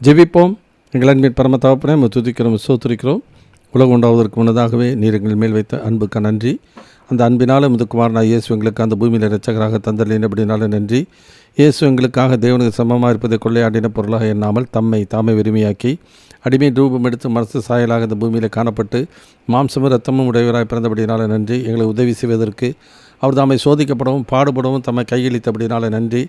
ஜெபிப்போம். எங்கள் அன்பின் பரம தகப்பனே, துதிக்கிறோம், சோத்திரிக்கிறோம். உலகம் உண்டாவதற்கு முன்னதாகவே நீர் எங்கள் மேல் வைத்த அன்புக்கு நன்றி. அந்த அன்பினால் முதுகுமாரனாக இயேசு எங்களுக்கு அந்த பூமியில் இரட்சகராக தந்தலினபடினால நன்றி. இயேசு எங்களுக்காக தேவனுக்கு சமமாக இருப்பதை கொள்ளையாடின பொருளாக எண்ணாமல் தாமை விரும்பியாக்கி அடிமை ரூபம் எடுத்து மனசு சாயலாக இந்த பூமியில் காணப்பட்டு மாம்சமும் இரத்தமும் உடையவராய் பிறந்தபடினால நன்றி. எங்களை உதவி செய்வதற்கு அவர் தாமை சோதிக்கப்படவும் பாடுபடவும் தம்மை கையளித்தபடினால நன்றி.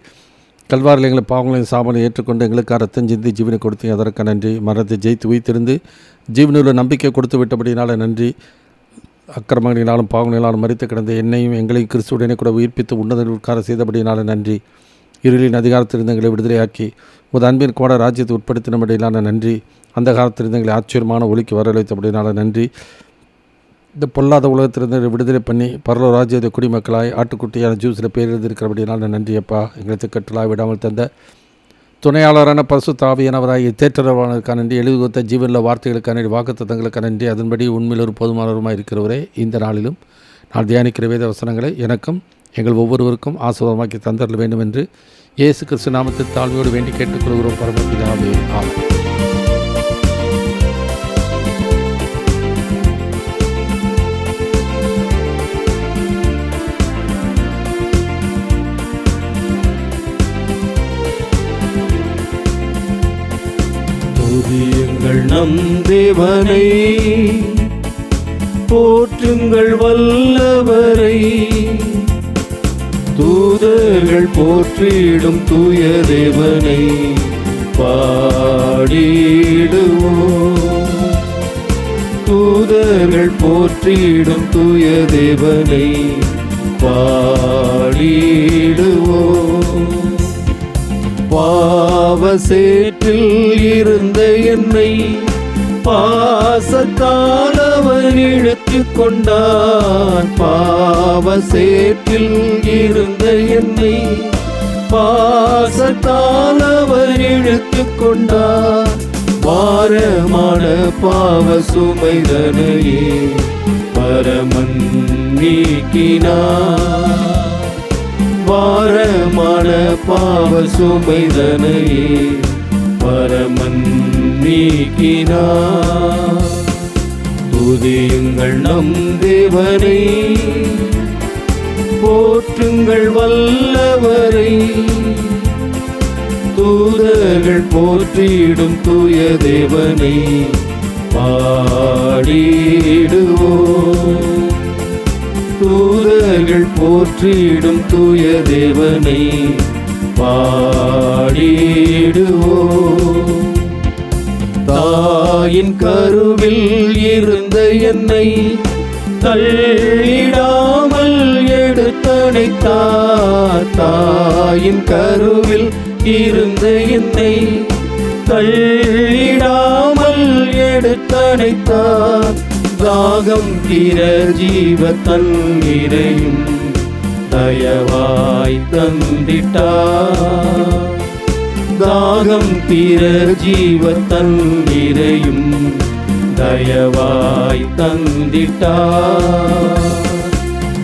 கல்வாரில் எங்களை பாவங்களையும் சாபனை ஏற்றுக்கொண்டு எங்களுக்காக ரத்தம் சிந்தி ஜீவனை கொடுத்து அதற்கு நன்றி. மரணத்தை ஜெயித்து உயிர்த்திருந்து ஜீவனுள்ள நம்பிக்கை கொடுத்து விட்டபடினால நன்றி. அக்கிரமங்களினாலும் பாவங்களினாலும் மரித்து கிடந்த என்னையும் எங்களையும் கிறிஸ்துவுடனே கூட உயிர்ப்பித்து உன்னதற்காக செய்தபடினால நன்றி. இருளின் அதிகாரத்திலிருந்து எங்களை விடுதலையாக்கி உமது அன்பின் கோட ராஜ்யத்தை உட்படுத்தினபடினால நன்றி. அந்த காலத்திலிருந்து எங்களை ஆச்சரியமான ஒளிக்கு வரவழைத்தபடினால நன்றி. இந்த பொல்லாத உலகத்திலிருந்து விடுதலை பண்ணி பரலோ ராஜ்யத்தை குடிமக்களாய் ஆட்டுக்குட்டியான ஜூஸில் பேர் எழுதியிருக்கிறபடினால நன்றியப்பா. எங்களுக்கு கட்டளாக விடாமல் தந்த துணையாளரான பரிசுத்த ஆவியானவராய் தேற்றரவானதுக்கான நன்றி. எழுதுகொத்த ஜீவனில் வார்த்தைகளுக்கான வாக்குத்தத்தங்களுக்கான நன்றி. அதன்படி உண்மையில் ஒரு போதுமானவருமாக இருக்கிறவரே, இந்த நாளிலும் நான் தியானிக்கிற வேத வசனங்களை எனக்கும் எங்கள் ஒவ்வொருவருக்கும் ஆசீர்வாதமாக்கி தந்தரல் வேண்டும் என்று இயேசு கிறிஸ்து நாமத்தில் தாழ்மையோடு வேண்டி கேட்டுக்கொள்கிறோம். பரமபிதாவே, ஆமென். துதியுங்கள் நம் தேவனை, போற்றுங்கள் வல்லவரை, தூதர்கள் போற்றிடும் தூய தேவனை பாடிடுவோம். தூதர்கள் போற்றிடும் தூய தேவனை பாடிடுவோம். பாவ சேற்றில் இருந்த என்னை பாசத்தால் அவர் இழுத்துக் கொண்டார். பாவ சேற்றில் இருந்த என்னை பாசத்தால் அவர் இழுத்துக் கொண்டார். பாரமான பாவ சுமைதனையே பரமன் நீக்கினார். பாரமான பாவ சுமைதனையே பரமன் நீக்கினார். துதியுங்கள் நம் தேவனை, போற்றுங்கள் வல்லவரை, தூதர்கள் போற்றிடும் தூய தேவனை பாடிடுவோம். தூதர்கள் போற்றிடும் தூய தேவனை பாடிடுவோம். தாயின் கருவில் இருந்த என்னை தள்ளிடாமல் எடுத்தணைத்தார். தாயின் கருவில் இருந்த என்னை தள்ளிடாமல் எடுத்தணைத்தார். தாகம் தீர ஜீவ தண்ணீரையும் தயவாய் தந்திட்டார். தாகம் தீர ஜீவ தண்ணீரையும் தயவாய் தந்திட்டார்.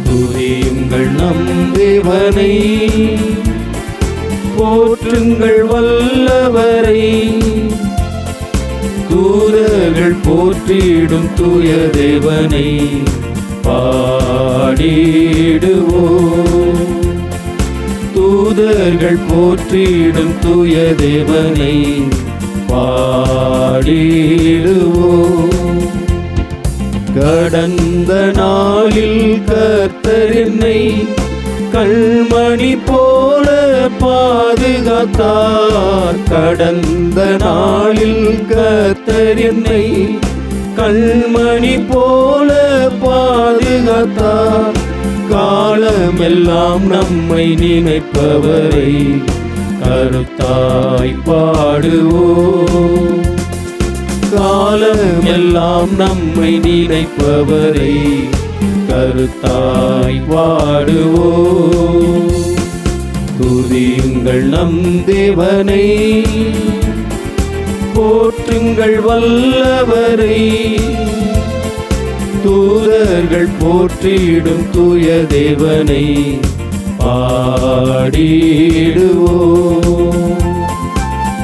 துதியுங்கள் நம் தேவனை, போற்றுங்கள் வல்லவரை, தூதர்கள் போற்றிடும் தூய தேவனை பாடிடுவோம். தூதர்கள் போற்றிடும் தூய தேவனை பாடிடுவோம். கடந்த நாளில் கர்த்தர் என்னை கண்மணி போல பாதுகாத்தார். கடந்த நாளில் கர்த்தர் என்னை கண்மணி போல பாதுகாத்தார். காலமெல்லாம் நம்மை நினைப்பவரை கருத்தாய் பாடுவோம். காலமெல்லாம் நம்மை நினைப்பவரை கருத்தாய் பாடுவோம். துதியுங்கள் நம் தேவனை, போற்றுங்கள் வல்லவரை, தூதர்கள் போற்றிடும் தூய தேவனை பாடிடுவோம்.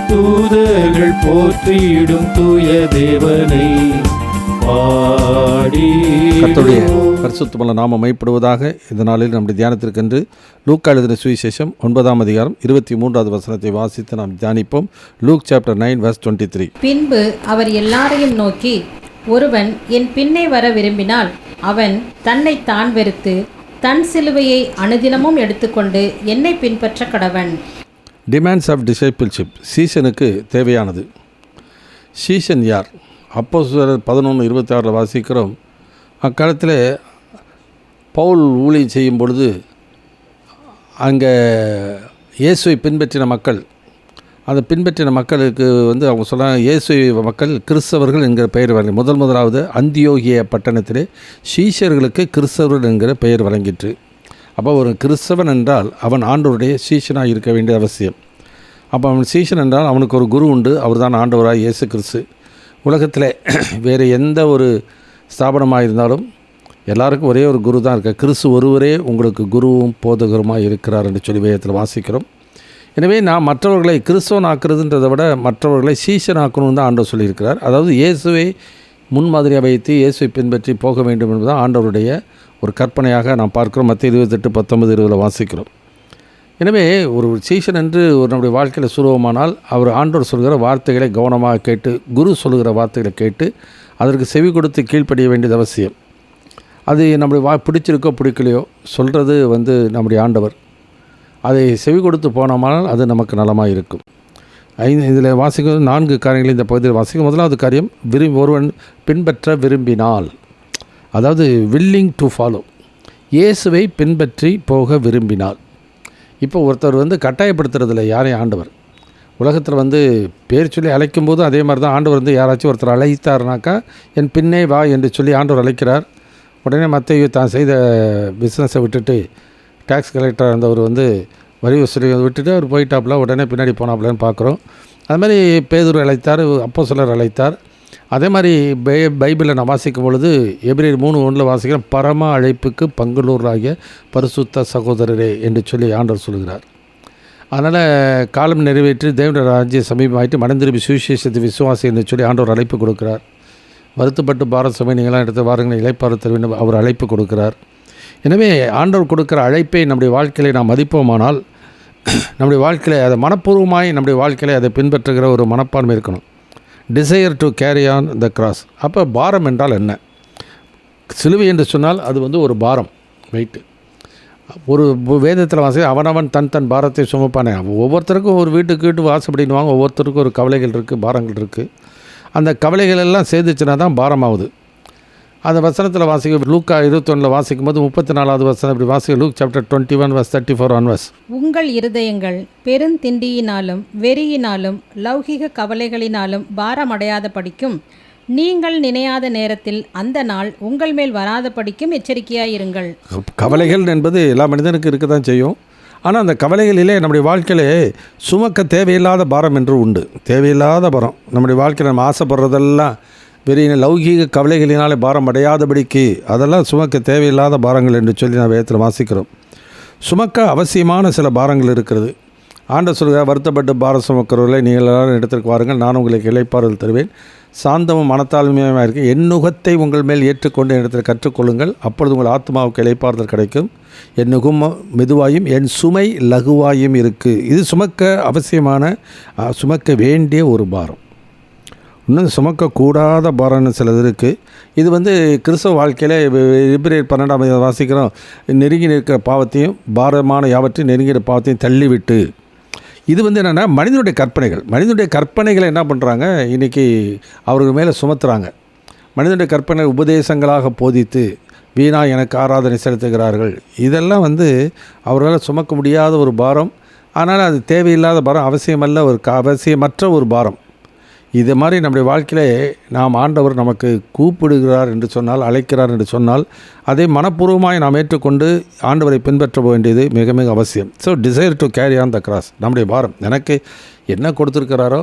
தூதர்கள் பக்தர்கள் போற்றிடும் தூய தேவனை கர்த்தருடைய பாடிடுவோம். பரிசுத்தமுள்ள நாமம் மைப்படுவதாக. இந்த நாளில் நம்முடைய தியானத்திற்கென்று லூக்கா எழுதின சுவிசேஷம் 9ஆம் அதிகாரம் 23வது வசனத்தை வாசித்து நாம் தியானிப்போம். Luke chapter 9 verse 23. பின்பு அவர் எல்லாரையும் நோக்கி, ஒருவன் என் பின்னே வர விரும்பினால் அவன் தன்னை தான் வெறுத்து தன் சிலுவையை அனுதினமும் எடுத்துக்கொண்டு என்னை பின்பற்ற கடவன். டிமாண்ட்ஸ் ஆஃப் டிசைபிள்ஷிப், சீசனுக்கு தேவையானது. சீசன் யார்? அப்போஸ்தலர் 11:26 வாசிக்கிறோம். அக்காலத்தில் பவுல் ஊழியம் செய்யும் பொழுது அங்கே இயேசுவை பின்பற்றின மக்கள், அந்த பின்பற்றின மக்களுக்கு அவங்க சொல்கிறாங்க, இயேசுவை மக்கள் கிறிஸ்தவர்கள் என்கிற பெயர் வழங்கி முதலாவது அந்தியோகிய பட்டணத்திலே சீஷர்களுக்கு கிறிஸ்தவர்கள் என்கிற பெயர் வழங்கிற்று. அப்போ ஒரு கிறிஸ்தவன் என்றால் அவன் ஆண்டவருடைய சீஷனாக இருக்க வேண்டிய அவசியம். அப்போ அவன் சீஷன் என்றால் அவனுக்கு ஒரு குரு உண்டு, அவர் தான் ஆண்டவராக இயேசு கிறிஸ்து. உலகத்தில் வேறு எந்த ஒரு ஸ்தாபனமாக இருந்தாலும் எல்லாருக்கும் ஒரே ஒரு குரு தான் இருக்கார். கிறிஸ்து ஒருவரே உங்களுக்கு குருவும் போதகருமாக இருக்கிறார் என்று சொல்லி வேதத்தில் வாசிக்கிறோம். எனவே நான் மற்றவர்களை கிறிஸ்தவன் ஆக்குறதுன்றதை விட மற்றவர்களை சீஷன் ஆக்கணும்னு தான் ஆண்டவர் சொல்லியிருக்கிறார். அதாவது இயேசுவை முன்மாதிரியாக வைத்து இயேசுவை பின்பற்றி போக வேண்டும் என்பதுதான் ஆண்டவருடைய ஒரு கற்பனையாக நாம் பார்க்கிறோம். மத்திய 28:19-20 வாசிக்கிறோம். எனவே ஒரு சீஷன் என்று ஒரு நம்முடைய வாழ்க்கையில் சுருவமானால் அவர் ஆண்டவர் சொல்கிற வார்த்தைகளை கவனமாக கேட்டு, குரு சொல்கிற வார்த்தைகளை கேட்டு அதற்கு செவி கொடுத்து கீழ்ப்படிய வேண்டியது அவசியம். அது நம்முடைய பிடிச்சிருக்கோ பிடிக்கலையோ சொல்கிறது நம்முடைய ஆண்டவர். அதை செவி கொடுத்து போனோமானால் அது நமக்கு நலமாக இருக்கும். இதில் வாசிக்கும் 4 காரியங்கள் இந்த பகுதியில் வாசிக்கும். முதலாவது காரியம், ஒருவன் பின்பற்ற விரும்பினால், அதாவது வில்லிங் டு ஃபாலோ, இயேசுவை பின்பற்றி போக விரும்பினால். இப்போ ஒருத்தர் கட்டாயப்படுத்துறதில்ல யாரையும் ஆண்டவர். உலகத்தில் பேர் சொல்லி அழைக்கும்போது அதே மாதிரி தான் ஆண்டவர் யாராச்சும் ஒருத்தர் அழைத்தார்னாக்கா என் பின்னே வா என்று சொல்லி ஆண்டவர் அழைக்கிறார். உடனே மத்தேயு தான் செய்த பிஸ்னஸை விட்டுட்டு, டேக்ஸ் கலெக்டராக இருந்தவர் வரி வசூலி விட்டுட்டு அவர் போயிட்டாப்புல, உடனே பின்னாடி போனாப்புலன்னு பார்க்குறோம். அது மாதிரி பேதுரு அழைத்தார், அப்போஸ்தலர் அழைத்தார். அதே மாதிரி பைபிளில் நான் வாசிக்கும் பொழுது எபிரேயர் 3:1 வாசிக்கிறேன், பரம அழைப்புக்கு பங்குள்ளூராகிய பரிசுத்த சகோதரரே என்று சொல்லி ஆண்டவர் சொல்கிறார். அதனால் காலம் நிறைவேற்றி தேவனுடைய ராஜ்யம் சமீபமாயிட்டு மனந்திரும்பி சுவிசேஷத்தை விசுவாசி என்று சொல்லி ஆண்டவர் அழைப்பு கொடுக்கிறார். வருத்தப்பட்டு பாரத் சபை நீங்களாம் எடுத்து வாருங்கள் இளைப்பாறு தருவேன் அவர் அழைப்பு கொடுக்கிறார். எனவே ஆண்டவர் கொடுக்குற அழைப்பை நம்முடைய வாழ்க்கையில் நாம் மதிப்போமானால் நம்முடைய வாழ்க்கையில் அதை மனப்பூர்வமாய் நம்முடைய வாழ்க்கையில் அதை பின்பற்றுகிற ஒரு மனப்பான்மை இருக்கணும். Desire to carry on the cross. அப்போ பாரம் என்றால் என்ன? சிலுவை என்று சொன்னால் அது ஒரு பாரம், வெயிட்டு. ஒரு வேதத்தில் வாசி அவனவன் தன் பாரத்தை சுமப்பானே. ஒவ்வொருத்தருக்கும் ஒரு வீட்டுக்கு வாசப்படினுவாங்க, ஒவ்வொருத்தருக்கும் ஒரு கவலைகள் இருக்குது, பாரங்கள் இருக்குது. அந்த கவலைகள் எல்லாம் சேர்ந்துச்சுன்னா தான் பாரமாகுது. அந்த வசனத்தில் வாசிக்க லூக்கா 21 வாசிக்கும் போது 34வது வசனம் இப்படி வாசிக்க. Look chapter 21 verse 34 onwards. உங்கள் இருதயங்கள் பெருந்திண்டியினாலும் வெறியினாலும் லௌகிக கவலைகளினாலும் பாரமடையாத படிக்கும் நீங்கள் நினையாத நேரத்தில் அந்த நாள் உங்கள் மேல் வராத படிக்கும் எச்சரிக்கையாயிருங்கள். கவலைகள் என்பது எல்லா மனிதனுக்கும் இருக்க தான் செய்யும். ஆனால் அந்த கவலைகளிலே நம்முடைய வாழ்க்கையிலே சுமக்க தேவையில்லாத பாரம் என்று உண்டு. தேவையில்லாத பாரம் நம்முடைய வாழ்க்கையில் நம்ம ஆசைப்படுறதெல்லாம் பெரிய லௌகீக கவலைகளினாலே பாரம் அடையாதபடிக்கு அதெல்லாம் சுமக்க தேவையில்லாத பாரங்கள் என்று சொல்லி நான் வேதத்தில் வாசிக்கிறோம். சுமக்க அவசியமான சில பாரங்கள் இருக்கிறது. ஆண்டவர் சொல்கிறார், வருத்தப்பட்டு பாரம் சுமக்கிறவர்களை நீங்கள் எல்லாரும் இடத்திற்கு வாருங்கள், நான் உங்களுக்கு இளைப்பாறுதல் தருவேன், சாந்தமும் மனத்தாழ்மையாக இருக்க என் நுகத்தை உங்கள் மேல் ஏற்றுக்கொண்டு இடத்தில் கற்றுக்கொள்ளுங்கள், அப்பொழுது உங்கள் ஆத்மாவுக்கு இளைப்பாறுதல் கிடைக்கும். என் நுகம் மெதுவாயும் என் சுமை லகுவாயும் இருக்குது. இது சுமக்க அவசியமான சுமக்க வேண்டிய ஒரு பாரம். இன்னும் சுமக்கக்கூடாத பாரம்னு சிலது இருக்குது. இது கிறிஸ்தவ வாழ்க்கையில் எபிரேயர் 12 வாசிக்கிறோம், நெருங்கி நிற்கிற பாவத்தையும் பாரமான யாவற்றையும் நெருங்கிற பாவத்தையும் தள்ளிவிட்டு. இது என்னென்னா மனிதனுடைய கற்பனைகளை என்ன பண்ணுறாங்க, இன்றைக்கி அவர்கள் மேலே சுமத்துறாங்க. மனிதனுடைய கற்பனை உபதேசங்களாக போதித்து வீணா எனக்கு ஆராதனை செலுத்துகிறார்கள். இதெல்லாம் அவர்களால் சுமக்க முடியாத ஒரு பாரம். ஆனால் அது தேவையில்லாத பாரம், அவசியமல்ல, ஒரு அவசியமற்ற ஒரு பாரம். இது மாதிரி நம்முடைய வாழ்க்கையிலே நாம் ஆண்டவர் நமக்கு கூப்பிடுகிறார் என்று சொன்னால், அழைக்கிறார் என்று சொன்னால், அதை மனப்பூர்வமாய் நாம் ஏற்றுக்கொண்டு ஆண்டவரை பின்பற்ற வேண்டியது மிக மிக அவசியம். So desire to carry on the cross. நம்முடைய பாரம் எனக்கு என்ன கொடுத்துருக்கிறாரோ,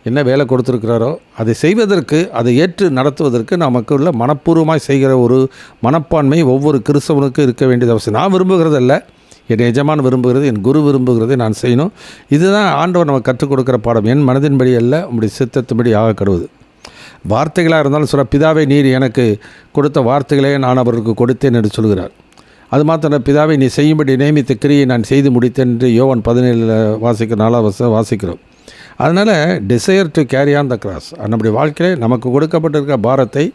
என்ன வேலை கொடுத்துருக்கிறாரோ அதை செய்வதற்கு, அதை ஏற்று நடத்துவதற்கு நமக்கு உள்ள மனப்பூர்வமாய் செய்கிற ஒரு மனப்பான்மை ஒவ்வொரு கிறிஸ்தவனுக்கும் இருக்க வேண்டியது அவசியம். நான் விரும்புகிறதல்ல, என் எஜமான் விரும்புகிறது, என் குரு விரும்புகிறதை நான் செய்யணும். இதுதான் ஆண்டவர் நமக்கு கற்றுக் கொடுக்குற பாடம். என் மனதின்படி அல்ல, உம்முடைய சித்தத்தின்படி ஆக கடவுது. வார்த்தைகளாக இருந்தாலும் சொல்ல, பிதாவை நீர் எனக்கு கொடுத்த வார்த்தைகளே நான் அவருக்கு கொடுத்தேன் என்று சொல்கிறார். அது மாத்திரம் பிதாவை நீ செய்யும்படி நியமித்த கிரியை நான் செய்து முடித்தேன் என்று யோவான் 17 4 வாசிக்கிறோம். அதனால் desire to carry on the cross, நம்முடைய வாழ்க்கையில் நமக்கு கொடுக்கப்பட்டிருக்க பாரத்தை,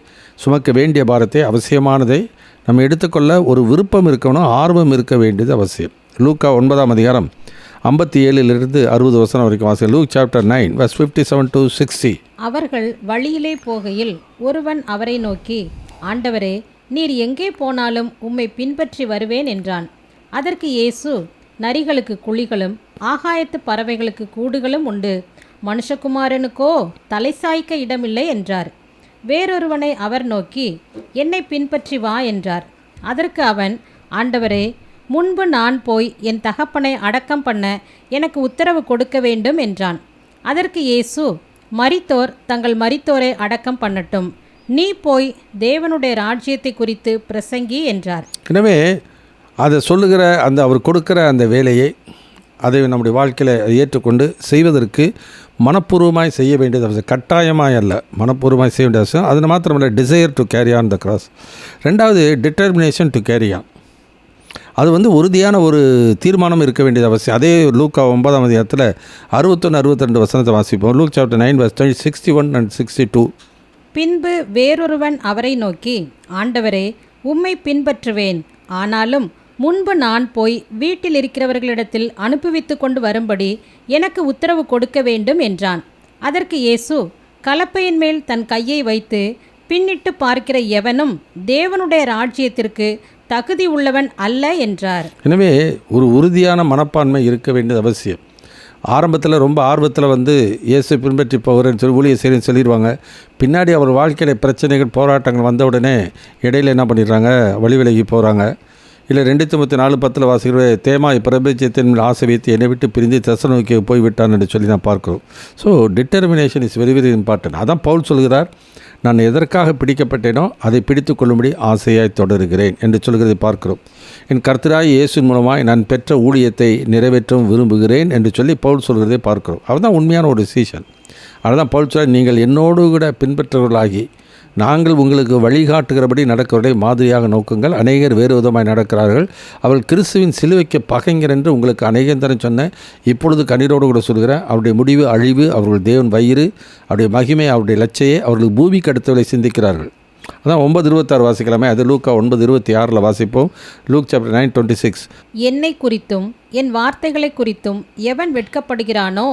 சுமக்க வேண்டிய பாரத்தை, அவசியமானதை நம்ம எடுத்துக்கொள்ள ஒரு விருப்பம் இருக்கணும், ஆர்வம் இருக்க வேண்டியது அவசியம். லூக்கா 9 57 60 வரைக்கும் வாசிக்கிறோம். Look chapter 9 verse 57 to 60. அவர்கள் வழியிலே போகையில் ஒருவன் அவரை நோக்கி, ஆண்டவரே, நீர் எங்கே போனாலும் உம்மை பின்பற்றி வருவேன் என்றான். அதற்கு இயேசு, நரிகளுக்கு குழிகளும் ஆகாயத்து பறவைகளுக்கு கூடுகளும் உண்டு, மனுஷகுமாரனுக்கோ தலை சாய்க்க இடமில்லை என்றார். வேறொருவனை அவர் நோக்கி, என்னை பின்பற்றி வா என்றார். அதற்கு அவன், ஆண்டவரே, முன்பு நான் போய் என் தகப்பனை அடக்கம் பண்ண எனக்கு உத்தரவு கொடுக்க வேண்டும் என்றான். அதற்கு இயேசு, மரித்தோர் தங்கள் மரித்தோரை அடக்கம் பண்ணட்டும், நீ போய் தேவனுடைய ராஜ்யத்தை குறித்து பிரசங்கி என்றார். எனவே அதை சொல்லுகிற அவர் கொடுக்குற அந்த வேலையை, அதை நம்முடைய வாழ்க்கையில் ஏற்றுக்கொண்டு செய்வதற்கு மனப்பூர்வமாய் செய்ய வேண்டியது அவசியம். கட்டாயமாய் அல்ல, மனப்பூர்வமாய் செய்ய வேண்டிய அவசியம். அது மாத்திரமல்ல, desire to carry on the cross. ரெண்டாவது, டிட்டர்மினேஷன் டு கேரி ஆன். அது உறுதியான ஒரு தீர்மானம் இருக்க வேண்டியது அவசியம். அதே லூக்கா 9 61 62 வாசிப்போம். Look chapter 9 verse 61 and 62. பின்பு வேறொருவன் அவரை நோக்கி, ஆண்டவரே, உம்மை பின்பற்றுவேன், ஆனாலும் முன்பு நான் போய் வீட்டில் இருக்கிறவர்களிடத்தில் அனுப்புவித்து கொண்டு வரும்படி எனக்கு உத்தரவு கொடுக்க வேண்டும் என்றான். அதற்கு இயேசு, கலப்பையின் மேல் தன் கையை வைத்து பின்னிட்டு பார்க்கிற எவனும் தேவனுடைய ராஜ்யத்திற்கு தகுதி உள்ளவன் அல்ல என்றார். எனவே ஒரு உறுதியான மனப்பான்மை இருக்க வேண்டியது அவசியம். ஆரம்பத்தில் ரொம்ப ஆர்வத்தில் இயேசு பின்பற்றி போகிறேன்னு சொல்லி ஊழிய செய்யணும்னு சொல்லிடுவாங்க. பின்னாடி அவர் வாழ்க்கையில் பிரச்சனைகள், போராட்டங்கள் வந்த உடனே இடையில் என்ன பண்ணிடுறாங்க, வழி விலகி போகிறாங்க. இல்லை 2 Timothée 4:10 வாசிக்கிற, தேமா பிரபஞ்சத்தின் மேல் ஆசை வைத்து என்னை விட்டு பிரிந்து தெசலோனிக்கே போய்விட்டான் என்று சொல்லி நான் பார்க்கிறோம். So determination is very very important. அதான் பவுல் சொல்கிறார், நான் எதற்காக பிடிக்கப்பட்டேனோ அதை பிடித்து கொள்ளும்படி ஆசையாய் தொடருகிறேன் என்று சொல்கிறதை பார்க்கிறோம். என் கர்த்தராய் இயேசுவின் மூலமாய் நான் பெற்ற ஊழியத்தை நிறைவேற்றவும் விரும்புகிறேன் என்று சொல்லி பவுல் சொல்கிறதை பார்க்கிறோம். அதுதான் உண்மையான ஒரு டிசிஷன். அதுதான் பவுல் சொல்ல, நீங்கள் என்னோடு கூட பின்பற்றவர்களாகி நாங்கள் உங்களுக்கு வழிகாட்டுகிறபடி நடக்கிறவர்களை மாதிரியாக நோக்குங்கள். அநேகர் வேறு விதமாய் நடக்கிறார்கள், அவர்கள் கிறிஸ்துவின் சிலுவைக்கு பகைஞர் என்று உங்களுக்கு அநேகம் தரம் சொன்னேன். இப்பொழுது கண்ணீரோடு கூட சொல்கிறேன், அவருடைய முடிவு அழிவு, அவர்கள் தேவன் வயிறு, அவருடைய மகிமை, அவருடைய லட்சையை, அவர்கள் பூமிக்கு அடுத்தவர்களை சிந்திக்கிறார்கள். அதான் 9:26 வாசிக்கலாமே. அது லூக்கா 9:26 வாசிப்போம். Look chapter 9:26. என்னை குறித்தும் என் வார்த்தைகளை குறித்தும் எவன் வெட்கப்படுகிறானோ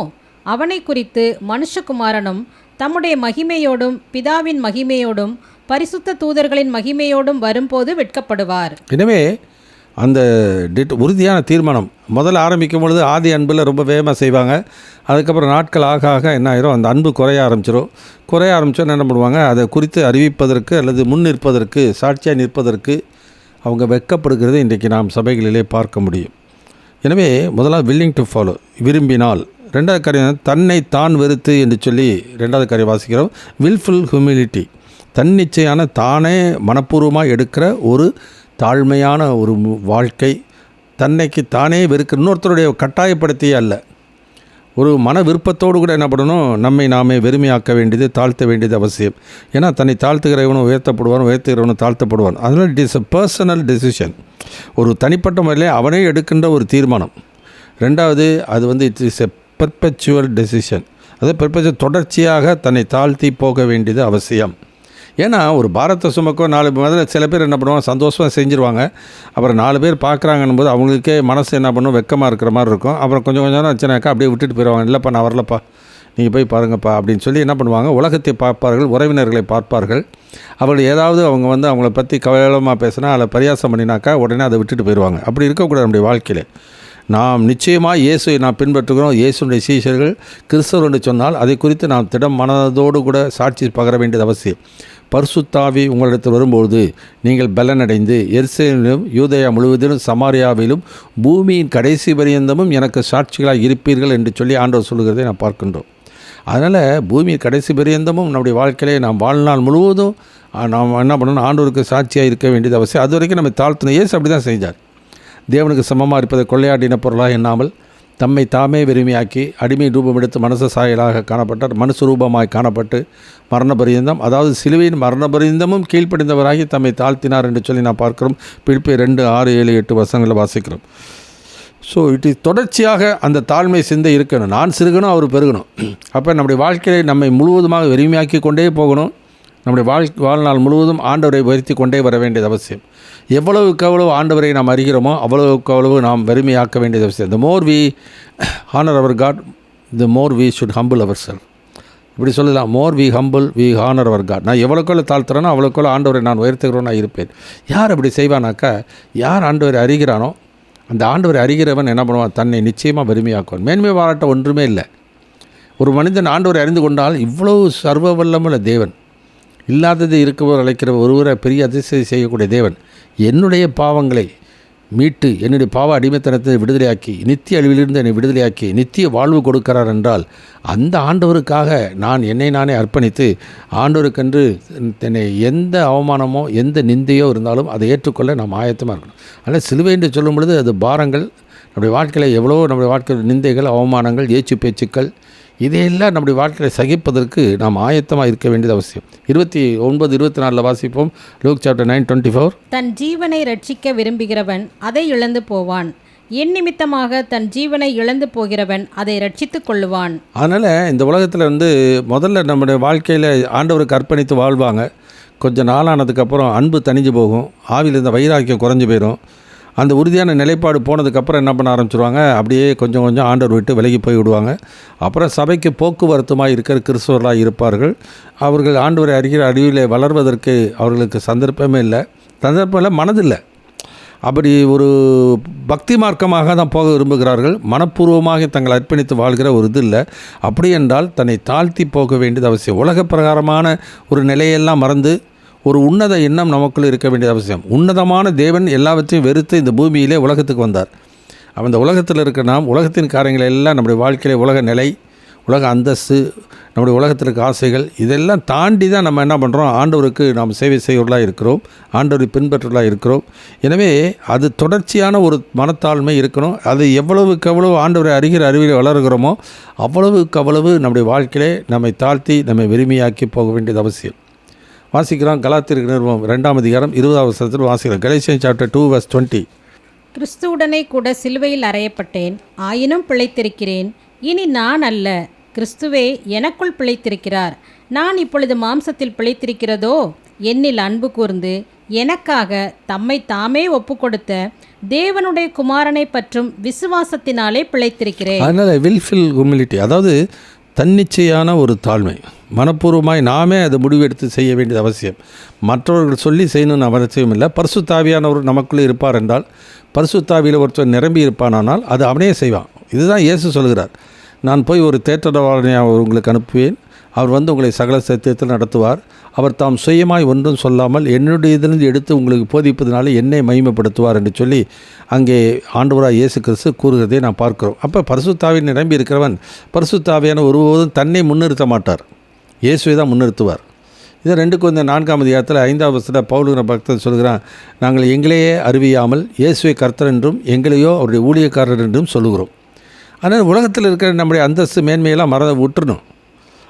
அவனை குறித்து மனுஷகுமாரனும் தம்முடைய மகிமையோடும் பிதாவின் மகிமையோடும் பரிசுத்த தூதர்களின் மகிமையோடும் வரும்போது வெட்கப்படுவார். எனவே அந்த உறுதியான தீர்மானம் முதல்ல ஆரம்பிக்கும் பொழுது ஆதி அன்பில் ரொம்ப வேகமாக செய்வாங்க. அதுக்கப்புறம் நாட்கள் ஆக ஆக என்ன ஆயிரும், அந்த அன்பு குறைய ஆரம்பித்தோன்னா என்ன பண்ணுவாங்க, அதை குறித்து அறிவிப்பதற்கு அல்லது முன் நிற்பதற்கு, சாட்சியாக நிற்பதற்கு அவங்க வெட்கப்படுகிறது இன்றைக்கு நாம் சபைகளிலே பார்க்க முடியும். எனவே முதலாவது வில்லிங் டு ஃபாலோ, விரும்பினால். ரெண்டாவது காரியம் தன்னை தான் வெறுத்து என்று சொல்லி 2வது காரியம் வாசிக்கிறோம். வில்ஃபுல் ஹியூமிலிட்டி, தன்னிச்சையான தானே மனப்பூர்வமாக எடுக்கிற ஒரு தாழ்மையான ஒரு வாழ்க்கை. தன்னைக்கு தானே வெறுக்க, இன்னொருத்தருடைய கட்டாயப்படுத்தியே அல்ல, ஒரு மன விருப்பத்தோடு கூட என்ன பண்ணணும், நம்மை நாமே வெறுமையாக்க வேண்டியது, தாழ்த்த வேண்டியது அவசியம். ஏன்னா தன்னை தாழ்த்துகிறவனும் உயர்த்தப்படுவான், உயர்த்துகிறவனும் தாழ்த்தப்படுவான். அதனால் it is a personal decision, ஒரு தனிப்பட்ட முறையில் அவனே எடுக்கின்ற ஒரு தீர்மானம். ரெண்டாவது அது it is a perpetual decision, அது பெர்பெச்சுவல், தொடர்ச்சியாக தன்னை தாழ்த்தி போக வேண்டியது அவசியம். ஏன்னா ஒரு பாரத்தை சுமக்கோ 4 முதல்ல சில பேர் என்ன பண்ணுவாங்க, சந்தோஷமாக செஞ்சுருவாங்க. அப்புறம் 4 பேர் பார்க்குறாங்கன்னும் போது அவங்களுக்கே மனசு என்ன பண்ணும், வெக்கமாக இருக்கிற மாதிரி இருக்கும். அப்புறம் கொஞ்சம் நேரம் வச்சுனாக்கா அப்படியே விட்டுட்டு போயிடுவாங்க. இல்லைப்பா நான் வரலப்பா, நீங்கள் போய் பாருங்கப்பா அப்படின்னு சொல்லி என்ன பண்ணுவாங்க, உலகத்தை பார்ப்பார்கள், உறவினர்களை பார்ப்பார்கள். அவர்கள் ஏதாவது அவங்க அவங்கள பற்றி கவலையமாக பேசினா, அதில் பரியாசம் பண்ணினாக்கா உடனே அதை விட்டுட்டு போயிடுவாங்க. அப்படி இருக்கக்கூடாது நம்முடைய வாழ்க்கையில். நாம் நிச்சயமாக இயேசுவை நாம் பின்பற்றுகிறோம், இயேசுடைய சீஷர்கள் கிறிஸ்தவர் என்று சொன்னால் அதை குறித்து நாம் திடம் மனதோடு கூட சாட்சி பகர வேண்டியது அவசியம். பரிசுத்தாவி உங்களிடத்தில் வரும்போது நீங்கள் பலனடைந்து எருசலேமிலும் யூதேயா முழுவதிலும் சமாரியாவிலும் பூமியின் கடைசி பரியந்தமும் எனக்கு சாட்சிகளாக இருப்பீர்கள் என்று சொல்லி ஆண்டவர் சொல்லுகிறதை நாம் பார்க்கின்றோம். அதனால் பூமியின் கடைசி பரியந்தமும் நம்முடைய வாழ்க்கையிலே நாம் வாழ்நாள் முழுவதும் நாம் என்ன பண்ணணும், ஆண்டவருக்கு சாட்சியாக இருக்க வேண்டியது அவசியம். அது வரைக்கும் நம்ம தாழ்த்தணும். இயேசு அப்படி தான் செஞ்சார். தேவனுக்கு சமமாக இருப்பதை கொள்ளையாடின பொருளாக எண்ணாமல் தம்மை தாமே வெறுமையாக்கி அடிமை ரூபம் எடுத்து மனுஷ சாயலாக காணப்பட்டார். மனுஷ ரூபமாய் காணப்பட்டு மரண பரியந்தம், அதாவது சிலுவையின் மரண பரியந்தமும் கீழ்ப்படிந்தவராகி தம்மை தாழ்த்தினார் என்று சொல்லி நாம் பார்க்கிறோம். பிலிப்பியர் 2, 6, 7, 8 வசனங்களை வாசிக்கிறோம். ஸோ இட் இஸ் தொடர்ச்சியாக அந்த தாழ்மை சிந்தை இருக்கணும். நான் சிறுகணும், அவர் பெருகணும். அப்போ நம்முடைய வாழ்க்கையை நம்மை முழுவதுமாக வெறுமையாக்கி கொண்டே போகணும். நம்முடைய வாழ்நாள் முழுவதும் ஆண்டவரை உயர்த்தி கொண்டே வர வேண்டியது அவசியம். எவ்வளவுக்கு எவ்வளவு ஆண்டவரை நாம் அறிகிறோமோ அவ்வளவுக்கு அவ்வளவு நாம் வெறுமையாக்க வேண்டியது அவசியம். The more we honour our God, the more we should humble our self. இப்படி சொல்லலாம், more we humble we honour our God. நான் எவ்வளோக்குள்ள தாழ்த்துறேனோ அவ்வளோக்குள்ள ஆண்டவரை நான் உயர்த்துகிறோன்னா இருப்பேன். யார் அப்படி செய்வானாக்கா, யார் ஆண்டவரை அறிகிறானோ அந்த ஆண்டவரை அறிகிறவன் என்ன பண்ணுவான், தன்னை நிச்சயமாக வெறுமையாக்குவான். மேன்மை பாராட்ட ஒன்றுமே இல்லை. ஒரு மனிதன் ஆண்டவரை அறிந்து கொண்டால் இவ்வளவு சர்வ வல்லமுள்ள தேவன், இல்லாதது இருக்கவர் அழைக்கிற ஒருவரை பெரிய அதிசயம் செய்யக்கூடிய தேவன் என்னுடைய பாவங்களை மீட்டு என்னுடைய பாவ அடிமைத்தனத்தை விடுதலையாக்கி நித்திய அழிவிலிருந்து என்னை விடுதலையாக்கி நித்திய வாழ்வு கொடுக்கிறார் என்றால் அந்த ஆண்டவருக்காக நான் என்னை நானே அர்ப்பணித்து ஆண்டவருக்கென்று என்னை எந்த அவமானமோ எந்த நிந்தையோ இருந்தாலும் அதை ஏற்றுக்கொள்ள நாம் ஆயத்தமாக இருக்கணும். அதனால் சிலுவை என்று சொல்லும் பொழுது அது பாரங்கள், நம்முடைய வாழ்க்கையில் எவ்வளோ நம்முடைய வாழ்க்கையில் நிந்தைகள், அவமானங்கள், ஏச்சு பேச்சுக்கள், இதையெல்லாம் நம்முடைய வாழ்க்கையை சகிப்பதற்கு நாம் ஆயத்தமாக இருக்க வேண்டியது அவசியம். 29, 24 வாசிப்போம். Look chapter 9:24. தன் ஜீவனை ரட்சிக்க விரும்புகிறவன் அதை இழந்து போவான், என் நிமித்தமாக தன் ஜீவனை இழந்து போகிறவன் அதை ரட்சித்து கொள்ளுவான். அதனால் இந்த உலகத்தில் முதல்ல நம்முடைய வாழ்க்கையில் ஆண்டவருக்கு அர்ப்பணித்து வாழ்வாங்க. கொஞ்சம் நாளானதுக்கப்புறம் அன்பு தணிஞ்சு போகும், ஆவியில் இருந்த வைராக்கியம் குறைஞ்சி போயிடும். அந்த உறுதியான நிலைப்பாடு போனதுக்கப்புறம் என்ன பண்ண ஆரம்பிச்சிருவாங்க, அப்படியே கொஞ்சம் கொஞ்சம் ஆண்டவர் விட்டு விலகி போய் விடுவாங்க. அப்புறம் சபைக்கு போக்குவரத்துமாக இருக்கிற கிறிஸ்தவர்களாக இருப்பார்கள். அவர்கள் ஆண்டவரை அறிகிற அறிவிலே வளர்வதற்கு அவர்களுக்கு சந்தர்ப்பமே இல்லை, மனதில்லை. அப்படி ஒரு பக்தி மார்க்கமாக தான் போக விரும்புகிறார்கள். மனப்பூர்வமாக தங்களை அர்ப்பணித்து வாழ்கிற ஒரு இது இல்லை. அப்படி என்றால் தன்னை தாழ்த்தி போக வேண்டியது அவசியம். உலக பிரகாரமான ஒரு நிலையெல்லாம் மறந்து ஒரு உன்னத எண்ணம் நமக்குள்ளே இருக்க வேண்டியது அவசியம். உன்னதமான தேவன் எல்லாவற்றையும் வெறுத்து இந்த பூமியிலே உலகத்துக்கு வந்தார். அந்த உலகத்தில் இருக்கிற நாம் உலகத்தின் காரியங்களை எல்லாம் நம்முடைய வாழ்க்கையிலே உலக நிலை, உலக அந்தஸ்து, நம்முடைய உலகத்தில் இருக்க ஆசைகள், இதெல்லாம் தாண்டி தான் நம்ம என்ன பண்ணுறோம், ஆண்டவருக்கு நாம் சேவை செய்வர்களாக இருக்கிறோம், ஆண்டவரை பின்பற்றலாக இருக்கிறோம். எனவே அது தொடர்ச்சியான ஒரு மனத்தாழ்மை இருக்கணும். அது எவ்வளவுக்கு எவ்வளவு ஆண்டவரை அறிகிற அறிவில் வளர்கிறோமோ அவ்வளவுக்கு அவ்வளவு நம்முடைய வாழ்க்கையிலே நம்மை தாழ்த்தி நம்மை வெறுமையாக்கி போக வேண்டியது அவசியம். வாசிக்கிறோம் கலாத்தியருக்கு நிறுவனம் 2ஆம் அதிகாரம் 20ஆம் வசனத்தில் வாசிக்கிறோம். கலேசியன் சாப்டர் 2 verse 20. கிறிஸ்துவுடனே கூட சிலுவையில் அறையப்பட்டேன், ஆயினும் பிழைத்திருக்கிறேன். இனி நான் அல்ல, கிறிஸ்துவே எனக்குள் பிழைத்திருக்கிறார். நான் இப்பொழுது மாம்சத்தில் பிழைத்திருக்கிறதோ, என்னில் அன்பு கூர்ந்து எனக்காக தம்மை தாமே ஒப்புக்கொடுத்த தேவனுடைய குமாரனை பற்றும் விசுவாசத்தினாலே பிழைத்திருக்கிறேன். அதனால் வில்ஃபில் ஹியூமிலிட்டி, அதாவது தன்னிச்சையான ஒரு தாழ்மை, மனப்பூர்வமாய் நாமே அதை முடிவெடுத்து செய்ய வேண்டியது அவசியம். மற்றவர்கள் சொல்லி செய்யணும்னு அவசியம் இல்லை. பரிசுத்தாவியானவர் நமக்குள்ளே இருப்பார் என்றால், பரிசுத்தாவியில் ஒருத்தர் நிரம்பி இருப்பானால் அது அவனே செய்வான். இதுதான் இயேசு சொல்கிறார். நான் போய் ஒரு தேற்றவாளனை உங்களுக்கு அனுப்புவேன், அவர் உங்களை சகல சத்தியத்தில் நடத்துவார். அவர் தாம் சுயமாய் ஒன்றும் சொல்லாமல் என்னுடைய இதிலிருந்து எடுத்து உங்களுக்கு போதிப்பதனால என்னை மகிமைப்படுத்துவார் என்று சொல்லி அங்கே ஆண்டவராக இயேசு கிறிஸ்து கூறுகிறதை நாம் பார்க்கிறோம். அப்போ பரிசுத்தாவின் நிரம்பி இருக்கிறவன் பரிசுத்தாவியான ஒருபோதும் தன்னை முன்னிறுத்த மாட்டார், இயேசுவை தான் முன்னிறுத்துவார். இதை 2 Corinthians 4ஆம் அதிகாரத்தில் 5ஆம் வசனத்தில் பவுலுங்கிற பக்தர் சொல்கிறான், நாங்கள் எங்களையே அறிவியாமல் இயேசுவை கர்த்தர் என்றும் எங்களையோ அவருடைய ஊழியக்காரர் என்றும் சொல்லுகிறோம். ஆனால் உலகத்தில் இருக்கிற நம்முடைய அந்தஸ்து மேன்மையெல்லாம் விட்டுறணும்.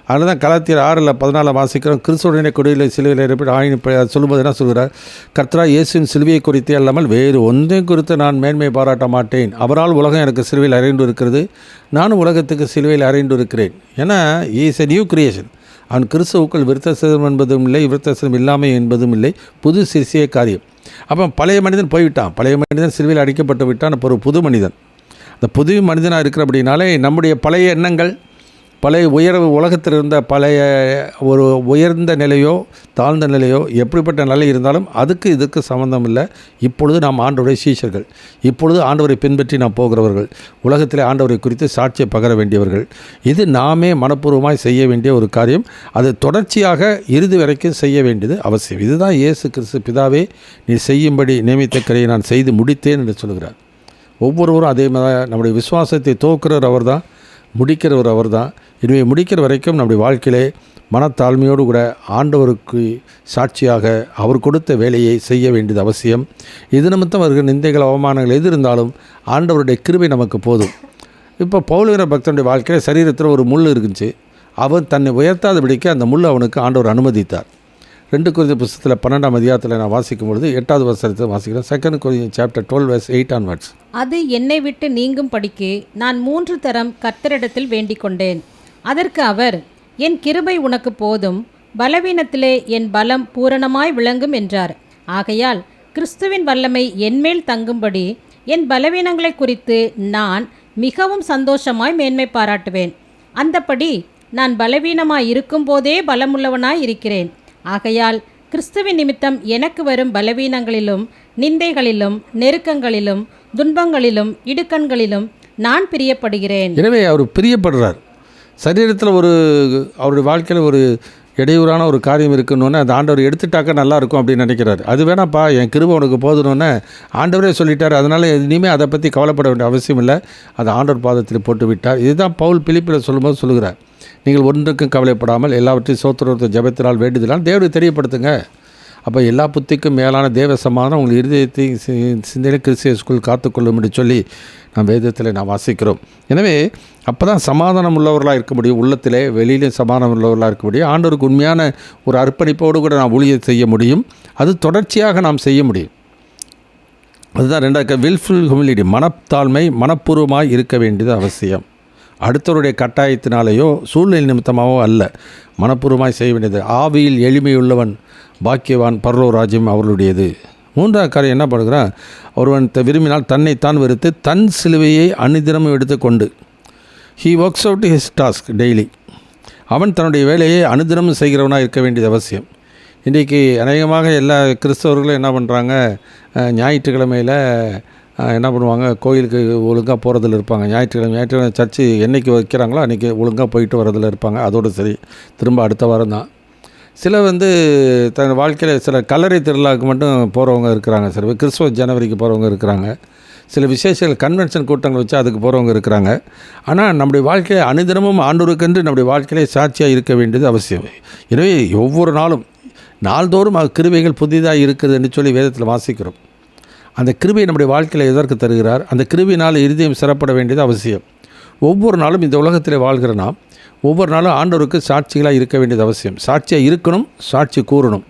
அதனால தான் கலாத்தியர் 6:14 வாசிக்கிறோம். கிறிஸ்துவுடனே கொடியில் சிலுவையில் ஏற்பட்டு சொல்லும்போது என்ன சொல்கிறார், கர்த்தரா இயேசுவின் சிலுவையை குறித்தே அல்லாமல் வேறு ஒன்றையும் குறித்து நான் மேன்மை பாராட்ட மாட்டேன். அவரால் உலகம் எனக்கு சிலுவையில் அறைந்து இருக்கிறது, நானும் உலகத்துக்கு சிலுவையில் அறைந்து இருக்கிறேன். ஏன்னா இஸ் எ நியூ கிரியேஷன். அவன் கிறிஸ்துவுக்குள் விருத்தசேதம் என்பதும் இல்லை, விருத்தசேதம் இல்லாமல் என்பதும் இல்லை, புது சிறிய காரியம். அப்போ பழைய மனிதன் போய்விட்டான், பழைய மனிதன் சிலுவையில் அடிக்கப்பட்டு விட்டான். அப்போ ஒரு புது மனிதன், அந்த புது மனிதனாக இருக்கிற அப்படின்னாலே நம்முடைய பழைய எண்ணங்கள், பழைய உலகத்தில் இருந்த பழைய ஒரு உயர்ந்த நிலையோ தாழ்ந்த நிலையோ எப்படிப்பட்ட நிலை இருந்தாலும் அதுக்கு இதுக்கு சம்மந்தம் இல்லை. இப்பொழுது நாம் ஆண்டவருடைய சீஷர்கள், இப்பொழுது ஆண்டவரை பின்பற்றி நாம் போகிறவர்கள், உலகத்தில் ஆண்டவரை குறித்து சாட்சியை பகர வேண்டியவர்கள். இது நாமே மனப்பூர்வமாய் செய்ய வேண்டிய ஒரு காரியம். அது தொடர்ச்சியாக இறுதி வரைக்கும் செய்ய வேண்டியது அவசியம். இதுதான் இயேசு கிறிஸ்து பிதாவே நீ செய்யும்படி நியமித்த கிரையை நான் செய்து முடித்தேன் என்று சொல்கிறார். ஒவ்வொருவரும் அதே மாதிரி நம்முடைய விசுவாசத்தை துவக்கிறவர் அவர் தான், முடிக்கிறவர் அவர் தான். இனிமே முடிக்கிற வரைக்கும் நம்முடைய வாழ்க்கையிலே மனத்தாழ்மையோடு கூட ஆண்டவருக்கு சாட்சியாக அவர் கொடுத்த வேலையை செய்ய வேண்டியது அவசியம். இது நிமித்தம் அவர்கள் நிந்தைகள் அவமானங்கள் எது இருந்தாலும் ஆண்டவருடைய கிருபை நமக்கு போதும். இப்போ பவுல் பக்தனுடைய வாழ்க்கையில் சரீரத்தில் ஒரு முள் இருந்துச்சு. அவன் தன்னை உயர்த்தாதபடிக்கு அந்த முள் அவனுக்கு ஆண்டவர் அனுமதித்தார். 2 கொரிந்தியர் புத்தகத்தில் 12ஆம் அதிகாரத்தில் நான் வாசிக்கும் பொழுது 8வது வசனத்தை வாசிக்கிறேன். 2 கொரிந்தியர் சாப்டர் 12 verse 8 onwards. அது என்னை விட்டு நீங்கும் படிக்கு நான் 3 தரம் கர்த்தரிடத்தில் வேண்டிக் கொண்டேன். அதற்கு அவர், என் கிருபை உனக்கு போதும், பலவீனத்திலே என் பலம் பூரணமாய் விளங்கும் என்றார். ஆகையால் கிறிஸ்துவின் வல்லமை என்மேல் தங்கும்படி என் பலவீனங்களை குறித்து நான் மிகவும் சந்தோஷமாய் மேன்மை பாராட்டுவேன். அந்தப்படி நான் பலவீனமாய் இருக்கும்போதே பலமுள்ளவனாய் இருக்கிறேன். ஆகையால் கிறிஸ்துவின் நிமித்தம் எனக்கு வரும் பலவீனங்களிலும் நிந்தைகளிலும் நெருக்கங்களிலும் துன்பங்களிலும் இடுக்கண்களிலும் நான் பிரியப்படுகிறேன். எனவே அவர் பிரியப்படுறார். சரீரத்தில் அவருடைய வாழ்க்கையில் ஒரு இடையூறான ஒரு காரியம் இருக்குன்னு அந்த ஆண்டவர் எடுத்துட்டாக்க நல்லாயிருக்கும் அப்படின்னு நினைக்கிறார். அது வேணாப்பா, என் கிருபை உனக்கு போதுன்னு ஆண்டவரே சொல்லிட்டார். அதனால் இனிமேல் அதை பற்றி கவலைப்பட வேண்டிய அவசியம் இல்லை. அதை ஆண்டவர் பாதத்தில் போட்டு விட்டார். இதுதான் பவுல் பிலிப்பில் சொல்லும்போது சொல்லுகிறார், நீங்கள் ஒன்றுக்கும் கவலைப்படாமல் எல்லாவற்றையும் சோத்திரத்தை ஜெபத்தினால் வேண்டுதலால் தேவனுக்கு தெரியப்படுத்துங்க. அப்போ எல்லா புத்திக்கும் மேலான தேவ சமாதானம் உங்கள் இருதயத்தை சிந்தனை கிறிஸ்துவுக்குள் காத்துக்கொள்ளும் என்று சொல்லி நாம் வேதத்தில் நாம் வாசிக்கிறோம். எனவே அப்போ தான் சமாதானம் உள்ளவர்களாக இருக்க முடியும். உள்ளத்திலே வெளியிலே சமாதானம் உள்ளவர்களாக இருக்க முடியும். ஆண்டவருக்கு உண்மையான ஒரு அர்ப்பணிப்போடு கூட நாம் ஊழியம் செய்ய முடியும். அது தொடர்ச்சியாக நாம் செய்ய முடியும். அதுதான் 2வது வில்ஃபுல் ஹியூமிலிட்டி, மனத்தாழ்மை, மனப்பூர்வமாக இருக்க வேண்டியது அவசியம். அடுத்தவருடைய கட்டாயத்தினாலேயோ சூழ்நிலை நிமித்தமாகவோ அல்ல, மனப்பூர்வமாய் செய்ய வேண்டியது. ஆவியில் எளிமையுள்ளவன் பாக்கியவான், பரலோக ராஜ்யம் அவர்களுடையது. 3வது காரியம் என்ன பண்ணுகிறான், ஒருவன் விரும்பினால் தன்னைத்தான் வெறுத்து தன் சிலுவையை அனுதினமும் எடுத்துக்கொண்டு he works out his task daily. அவன் தன்னுடைய வேலையை அனுதினமும் செய்கிறவனாக இருக்க வேண்டியது அவசியம். இன்றைக்கி அநேகமாக எல்லா கிறிஸ்தவர்களும் என்ன பண்ணுறாங்க, ஞாயிற்றுக்கிழமையில் என்ன பண்ணுவாங்க, கோயிலுக்கு ஒழுங்காக போகிறதில் இருப்பாங்க. ஞாயிற்றுக்கிழமை சர்ச்சு என்றைக்கு வைக்கிறாங்களோ அன்றைக்கி ஒழுங்காக போயிட்டு வரதில் இருப்பாங்க. அதோடு சரி, திரும்ப அடுத்த வாரம் தான். சில தன் வாழ்க்கையில் சில கல்லறை திருவிழாவுக்கு மட்டும் போகிறவங்க இருக்கிறாங்க. சில பேர் கிறிஸ்துவ ஜனவரிக்கு போகிறவங்க இருக்கிறாங்க. சில விசேஷங்கள் கன்வென்ஷன் கூட்டங்கள் வச்சு அதுக்கு போகிறவங்க இருக்கிறாங்க. ஆனால் நம்முடைய வாழ்க்கையை அனுதினமும் ஆண்டவருக்கென்று நம்முடைய வாழ்க்கையிலே சாட்சியாக இருக்க வேண்டியது அவசியம். எனவே ஒவ்வொரு நாளும் நாள்தோறும் கிருபைகள் புதிதாக இருக்குது என்று சொல்லி வேதத்தில் வாசிக்கிறோம். அந்த கிருபையை நம்முடைய வாழ்க்கையில் எதற்கு தருகிறார்? அந்த கிருபையினால் இருதயம் சிறப்பட வேண்டியது அவசியம். ஒவ்வொரு நாளும் இந்த உலகத்தில் வாழ்கிற நாம் ஒவ்வொரு நாளும் ஆண்டவருக்கு சாட்சிகளாக இருக்க வேண்டியது அவசியம். சாட்சியாக இருக்கணும், சாட்சி கூறணும்.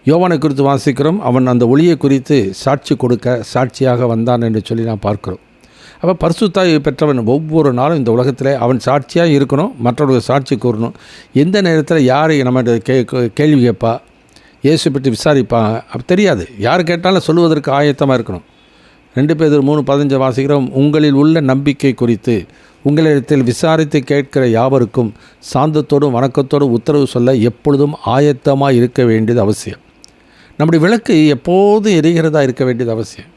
யோவானை குறித்து வாசிக்கிறோம், அவன் அந்த ஒளியை குறித்து சாட்சி கொடுக்க சாட்சியாக வந்தான் என்று சொல்லி நாம் பார்க்கிறோம். அப்போ பரிசுத்தாவியை பெற்றவன் ஒவ்வொரு நாளும் இந்த உலகத்தில் அவன் சாட்சியாக இருக்கணும், மற்றவர்களுக்கு சாட்சி கூறணும். எந்த நேரத்தில் யாரை நம்ம கேள்வி கேட்பா, இயேசு பற்றி விசாரிப்பாங்க, அப்போ தெரியாது. யார் கேட்டாலும் சொல்லுவதற்கு ஆயத்தமாக இருக்கணும். 2 பேதுரு 3:15 வாசிக்கிறோம், உங்களில் உள்ள நம்பிக்கை குறித்து உங்களிடத்தில் விசாரித்து கேட்கிற யாவருக்கும் சாந்தத்தோடும் வணக்கத்தோடும் உத்தரவு சொல்ல எப்பொழுதும் ஆயத்தமாக இருக்க வேண்டியது அவசியம். நம்முடைய விளக்கு எப்போதும் எரிகிறதா இருக்க வேண்டியது அவசியம்.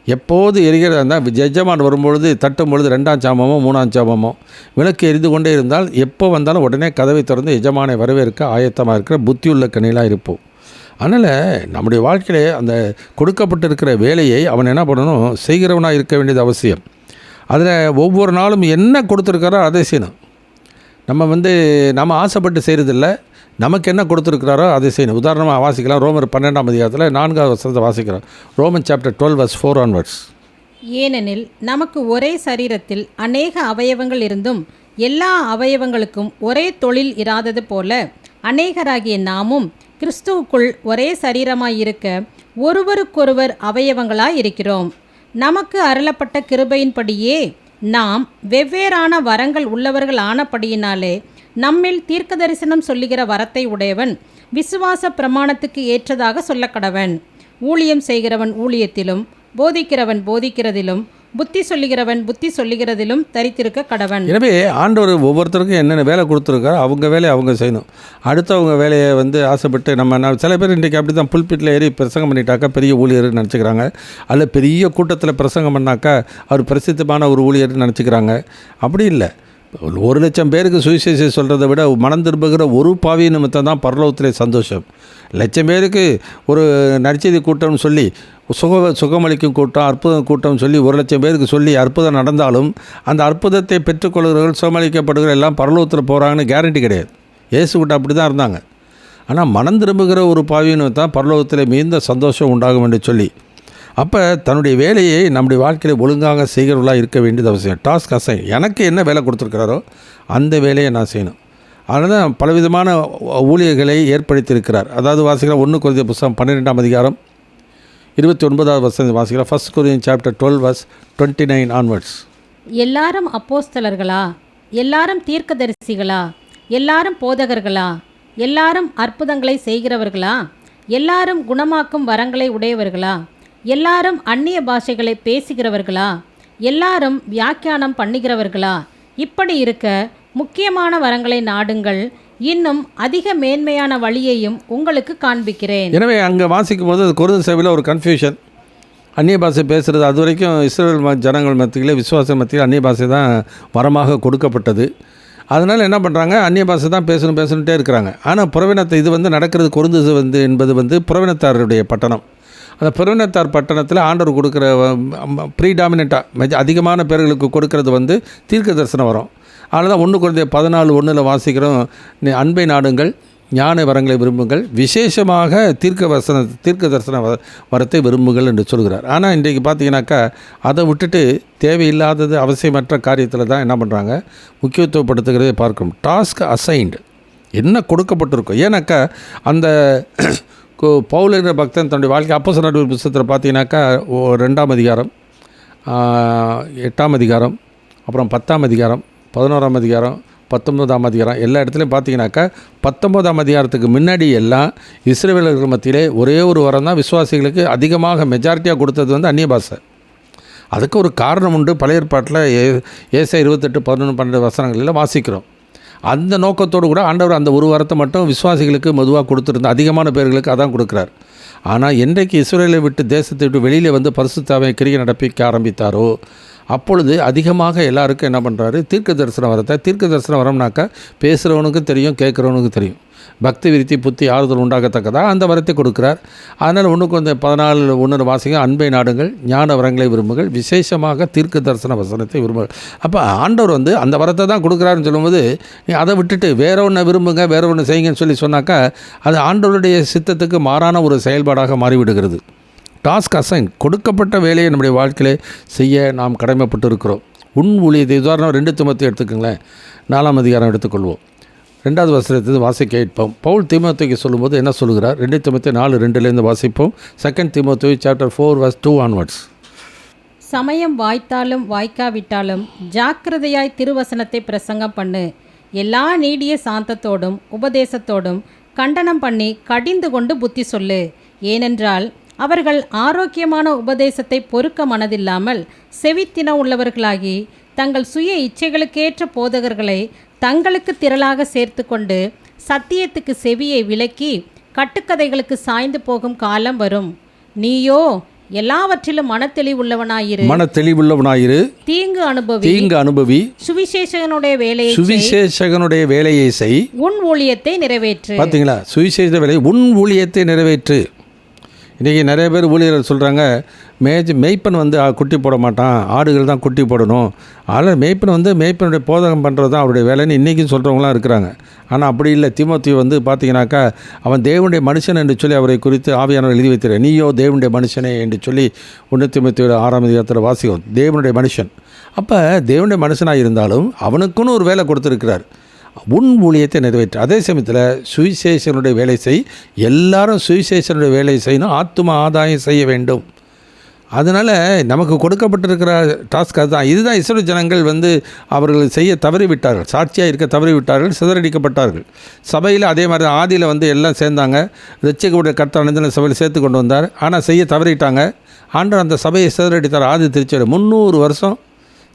எப்போது எரிகிறதா இருந்தால் ஜெஜமான் வரும்பொழுது தட்டும் பொழுது 2ஆம் சாமமோ 3ஆம் சாமமோ விளக்கு எரிந்து கொண்டே இருந்தால் எப்போ வந்தாலும் உடனே கதவை திறந்து எஜமானை வரவேற்க ஆயத்தமாக இருக்கிற புத்தியுள்ள கனிலாக இருப்போம். அதனால் நம்முடைய வாழ்க்கையிலே அந்த கொடுக்கப்பட்டிருக்கிற வேலையை அவன் என்ன பண்ணணும், செய்கிறவனாக இருக்க வேண்டியது அவசியம். அதில் ஒவ்வொரு நாளும் என்ன கொடுத்துருக்காரோ அதை செய்யணும். நம்ம ஆசைப்பட்டு செய்கிறதில்ல, நமக்கு என்ன கொடுத்துருக்கிறாரோ அதை செய்யணும். உதாரணமாக வாசிக்கலாம், ரோமர் 12ஆம் அதிகாரத்தில் 4வது வசனத்தை வாசிக்கிறோம். Roman chapter 12 verse 4 onwards. ஏனெனில் நமக்கு ஒரே சரீரத்தில் அநேக அவயவங்கள் இருந்தும் எல்லா அவயவங்களுக்கும் ஒரே தொழில் இராதது போல அநேகராகிய நாமும் கிறிஸ்துவுக்குள் ஒரே சரீரமாயிருக்க ஒருவருக்கொருவர் அவயவங்களாய் இருக்கிறோம். நமக்கு அருளப்பட்ட கிருபையின்படியே நாம் வெவ்வேறான வரங்கள் உள்ளவர்கள் ஆனபடியினாலே நம்மில் தீர்க்க தரிசனம் சொல்லுகிற வரத்தை உடையவன் விசுவாச பிரமாணத்துக்கு ஏற்றதாக சொல்லக்கடவன். ஊழியம் செய்கிறவன் ஊழியத்திலும், போதிக்கிறவன் போதிக்கிறதிலும், புத்தி சொல்லுகிறவன் புத்தி சொல்லுகிறதிலும் தரித்திருக்க கடவன். எனவே ஆண்டவர் ஒவ்வொருத்தருக்கும் என்னென்ன வேலை கொடுத்துருக்காரோ அவங்க வேலையை அவங்க செய்யணும். அடுத்தவங்க வேலையை ஆசைப்பட்டு நம்ம சில பேர் இன்றைக்கி அப்படி தான் புல்பிட்டில் ஏறி பிரசங்கம் பண்ணிட்டாக்கா பெரிய ஊழியர்னு நினச்சிக்கிறாங்க. அல்ல பெரிய கூட்டத்தில் பிரசங்கம் பண்ணாக்கா அவர் பிரசித்தமான ஒரு ஊழியர்னு நினச்சிக்கிறாங்க. அப்படி இல்லை. 1,00,000 பேருக்கு சுவிசேஷம் சொல்கிறத விட மனம் திரும்புகிற ஒரு பாவி நிமித்தம் தான் பரலோகத்திலே சந்தோஷம். 1,00,000 பேருக்கு ஒரு நற்செய்தி கூட்டம்னு சொல்லி சுகமளிக்கும் கூட்டம், அற்புதம் கூட்டம் சொல்லி 1,00,000 பேருக்கு சொல்லி அற்புதம் நடந்தாலும் அந்த அற்புதத்தை பெற்றுக்கொள்கிறவர்கள் சுகமளிக்கப்படுகிற எல்லாம் பரலோகத்தில் போகிறாங்கன்னு கேரண்டி கிடையாது. இயேசுக்கிட்ட அப்படி தான் இருந்தாங்க. ஆனால் மனம் திரும்புகிற ஒரு பாவின்னு தான் பரலோகத்தில் மிகுந்த சந்தோஷம் உண்டாகும் என்று சொல்லி, அப்போ தன்னுடைய வேலையை நம்முடைய வாழ்க்கையில் ஒழுங்காக செய்கிறவர்களாக இருக்க வேண்டியது அவசியம். டாஸ்க் அசைன், எனக்கு என்ன வேலை கொடுத்துருக்கிறாரோ அந்த வேலையை நான் செய்யணும். அதனால் தான் பலவிதமான ஊழியர்களை ஏற்படுத்தியிருக்கிறார். அதாவது வாசிக்கிறோம் 1 கொரிந்தியர் புத்தகம் 12ஆம் அதிகாரம் 29வது வசனம் வாசிக்கிறோம். 1 Corinthians chapter 12 verse 29 onwards. எல்லாரும் அப்போஸ்தலர்களா? எல்லாரும் தீர்க்கதரிசிகளா? எல்லாரும் போதகர்களா? எல்லாரும் அற்புதங்களை செய்கிறவர்களா? எல்லாரும் குணமாக்கும் வரங்களை உடையவர்களா? எல்லாரும் அந்நிய பாஷைகளை பேசுகிறவர்களா? எல்லாரும் வியாக்கியானம் பண்ணுகிறவர்களா? இப்படி இருக்க முக்கியமான வரங்களை நாடுங்கள், இன்னும் அதிக மேன்மையான வழியையும் உங்களுக்கு காண்பிக்கிறேன். எனவே அங்கே வாசிக்கும் போது கொரிந்து சபையில் ஒரு கன்ஃபியூஷன். அந்நிய பாஷை பேசுகிறது அது வரைக்கும் இஸ்ரவேல் ஜனங்கள் மத்தியில், விசுவாச மத்தியில் அந்நிய பாஷை தான் வரமாக கொடுக்கப்பட்டது. அதனால் என்ன பண்ணுறாங்க, அந்நிய பாஷை தான் பேசணுன்ட்டே இருக்கிறாங்க. ஆனால் புறவினத்தை இது நடக்கிறது கொரிந்து என்பது புறவினத்தாருடைய பட்டணம். அந்த புறவினத்தார் பட்டணத்தில் ஆண்டவர் கொடுக்குற ப்ரீடாமினண்ட்டாக அதிகமான பேர்களுக்கு கொடுக்கறது தீர்க்க தரிசனம் வரும். அதனால தான் 1 Corinthians 14:1 வாசிக்கிறோம், அன்பை நாடுங்கள், ஞான வரங்களை விரும்புங்கள், விசேஷமாக தீர்க்க தரிசன வரத்தை விரும்புங்கள் என்று சொல்கிறார். ஆனால் இன்றைக்கு பார்த்தீங்கன்னாக்கா அதை விட்டுட்டு தேவையில்லாதது அவசியமற்ற காரியத்தில் தான் என்ன பண்ணுறாங்க, முக்கியத்துவப்படுத்துகிறதே பார்க்கணும். டாஸ்க் அசைன்டு என்ன கொடுக்கப்பட்டிருக்கும். ஏன்னாக்கா அந்த பவுலுங்கிற பக்தன் தன்னுடைய வாழ்க்கை அப்போஸ்தலர் புத்தகத்தில் பார்த்தீங்கன்னாக்கா 2ஆம் அதிகாரம் 8ஆம் அதிகாரம் அப்புறம் 10ஆம் அதிகாரம் 11ஆம் அதிகாரம் 19ஆம் அதிகாரம் எல்லா இடத்துலையும் பார்த்தீங்கன்னாக்கா 19ஆம் அதிகாரத்துக்கு முன்னாடி எல்லாம் இஸ்ரவேலர்கள் மத்தியிலே ஒரே ஒரு வரம் தான் விசுவாசிகளுக்கு அதிகமாக மெஜாரிட்டியாக கொடுத்தது அந்நிய பாஷை. அதுக்கு ஒரு காரணம் உண்டு. பழைய ஏற்பாட்டில் ஏசாயா 28, 11, 12 வசனங்களில் வாசிக்கிறோம். அந்த நோக்கத்தோடு கூட ஆண்டவர் அந்த ஒரு வரத்தை மட்டும் விசுவாசிகளுக்கு மெதுவாக கொடுத்துருந்த அதிகமான பேர்களுக்கு அதான் கொடுக்குறார். ஆனால் என்றைக்கு இஸ்ரவேலை விட்டு தேசத்தை விட்டு வெளியில் பரிசுத்தாவை கிரியை நடப்பிக்க ஆரம்பித்தாரோ அப்பொழுது அதிகமாக எல்லாருக்கும் என்ன பண்ணுறாரு, தீர்க்க தரிசனம் வரத்தை. தீர்க்க தரிசனம் வரம்னாக்கா பேசுகிறவனுக்கும் தெரியும், கேட்குறவனுக்கும் தெரியும். பக்தி விருத்தி புத்தி ஆறுதல் உண்டாகத்தக்கதாக அந்த வரத்தை கொடுக்குறார். அதனால் 1 Corinthians 14:1 வாசிங்க, அன்பை நாடுங்கள், ஞான வரங்களை விரும்புங்கள், விசேஷமாக தீர்க்க தரிசன வசனத்தை விரும்புங்கள். அப்போ ஆண்டவர் அந்த வரத்தை தான் கொடுக்குறாருன்னு சொல்லும்போது நீ அதை விட்டுட்டு வேற ஒன்றை விரும்புங்க, வேற ஒன்று செய்யுங்கன்னு சொன்னாக்கா அது ஆண்டவருடைய சித்தத்துக்கு மாறான ஒரு செயல்பாடாக மாறிவிடுகிறது. டாஸ்க் அசைன், கொடுக்கப்பட்ட வேலையை நம்முடைய வாழ்க்கையிலே செய்ய நாம் கடமைப்பட்டு இருக்கிறோம். உன் ஊழியத்தை உதாரணம் 2 தீமோத்தேயு எடுத்துக்கோங்களேன், 4ஆம் அதிகாரம் எடுத்துக்கொள்வோம். 2வது வசனத்தை வாசிக்க கேட்போம். பவுல் தீமோத்தேயுக்கு சொல்லும்போது என்ன சொல்கிறார், 2 தீமோத்தேயு 4:2 வாசிப்போம். 2 Timothy chapter 4 verse 2 onwards. சமயம் வாய்த்தாலும் வாய்க்காவிட்டாலும் ஜாக்கிரதையாய் திருவசனத்தை பிரசங்கம் பண்ணு. எல்லா நீடிய சாந்தத்தோடும் உபதேசத்தோடும் கண்டனம் பண்ணி கடிந்து கொண்டு புத்தி சொல்லு. ஏனென்றால் அவர்கள் ஆரோக்கியமான உபதேசத்தை பொறுக்க மனதில்லாமல் செவித்தின உள்ளவர்களாகி தங்கள் சுய இச்சைகளுக்கேற்ற போதகர்களை தங்களுக்கு திரளாக சேர்த்து கொண்டு சத்தியத்துக்கு செவியை விலக்கி கட்டுக்கதைகளுக்கு சாய்ந்து போகும் காலம் வரும். நீயோ எல்லாவற்றிலும் மனத்தெளிவுள்ளவனாயிரு, தீங்கு அனுபவி, சுவிசேஷகனுடைய வேலையை செய், உன் ஊழியத்தை நிறைவேற்று. பார்த்தீங்களா, சுவிசேஷ வேலை, உன் ஊழியத்தை நிறைவேற்று. இன்றைக்கி நிறைய பேர் ஊழியர்கள் சொல்கிறாங்க, மேய்ப்பன் குட்டி போட மாட்டான், ஆடுகள் தான் குட்டி போடணும். அதில் மேய்ப்பனுடைய போதகம் பண்ணுறது தான் அவருடைய வேலைன்னு இன்றைக்கும் சொல்கிறவங்களாம் இருக்கிறாங்க. ஆனால் அப்படி இல்லை. தீமோத்தேயு பார்த்தீங்கன்னாக்கா அவன் தேவனுடைய மனுஷன் என்று சொல்லி அவரை குறித்து ஆவியானவர் எழுதி வைத்திருக்கிறார். நீயோ தேவனுடைய மனுஷனே என்று சொல்லி 1 Timothy 6ஆம் அதிகாரத்தில் வாசிக்கும், தேவனுடைய மனுஷன். அப்போ தேவனுடைய மனுஷனாக இருந்தாலும் அவனுக்குன்னு ஒரு வேலை கொடுத்துருக்கிறார், உன் ஊழியத்தை நிறைவேற்று. அதே சமயத்தில் சுவிசேஷனுடைய வேலை செய். எல்லாரும் சுவிசேஷனுடைய வேலை செய்யணும், ஆத்தும ஆதாயம் செய்ய வேண்டும். அதனால் நமக்கு கொடுக்கப்பட்டிருக்கிற டாஸ்க் அதுதான். இதுதான் இஸ்ரவேல் ஜனங்கள் அவர்கள் செய்ய தவறிவிட்டார்கள், சாட்சியாக இருக்க தவறிவிட்டார்கள், சிதறடிக்கப்பட்டார்கள். சபையில் அதே மாதிரி ஆதியில் எல்லாம் சேர்ந்தாங்க, ரட்சிக்கக்கூடிய கர்த்தர் சபையில் சேர்த்து கொண்டு வந்தார். ஆனால் செய்ய தவறிட்டாங்க. ஆண்டவர் அந்த சபையை சிதறடித்தார். ஆதி திருச்சபை 300 வருஷம்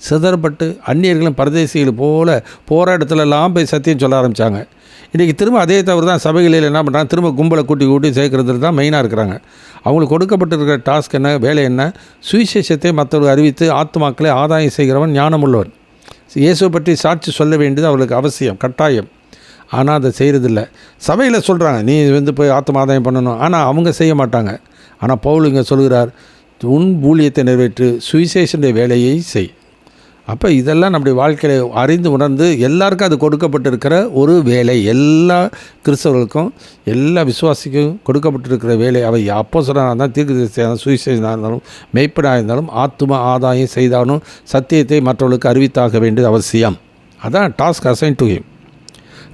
சிதறப்பட்டு அந்நியர்களும் பரதேசிகள் போல போகிற இடத்துலலாம் போய் சத்தியம் சொல்ல ஆரம்பித்தாங்க. இன்றைக்கி திரும்ப அதே தவிர தான் சபைகளில் என்ன பண்ணுறாங்க, திரும்ப கும்பலை கூட்டி சேர்க்கறது தான் மெயினாக இருக்கிறாங்க. அவங்களுக்கு கொடுக்கப்பட்டிருக்கிற டாஸ்க் என்ன, வேலை என்ன, சுவிசேஷத்தை மற்றவர்கள் அறிவித்து ஆத்மாக்களை ஆதாயம் செய்கிறவன் ஞானமுள்ளவன். இயேசுவை பற்றி சாட்சி சொல்ல வேண்டியது அவர்களுக்கு அவசியம், கட்டாயம். ஆனால் அதை செய்கிறதில்ல. சபையில் சொல்கிறாங்க நீ போய் ஆத்ம ஆதாயம் பண்ணணும், ஆனால் அவங்க செய்ய மாட்டாங்க. ஆனால் பவுல் இங்கே சொல்கிறார், உன் ஊழியத்தை நிறைவேற்று, சுவிசேஷனுடைய வேலையை செய். அப்போ இதெல்லாம் நம்முடைய வாழ்க்கையில் அறிந்து உணர்ந்து எல்லாருக்கும் அது கொடுக்கப்பட்டிருக்கிற ஒரு வேலை, எல்லா கிறிஸ்தவர்களுக்கும் எல்லா விசுவாசிக்கும் கொடுக்கப்பட்டிருக்கிற வேலை. அவை அப்போஸ்தலனாக இருந்தாலும், தீர்க்கதரிசியாக சுவிசேஷனாக இருந்தாலும், மெய்ப்பனாக இருந்தாலும், ஆத்தும ஆதாயம் செய்தாலும் சத்தியத்தை மற்றவர்களுக்கு அறிவித்தாக வேண்டியது அவசியம். அதான் டாஸ்க் அசைன் டு ஹிம்.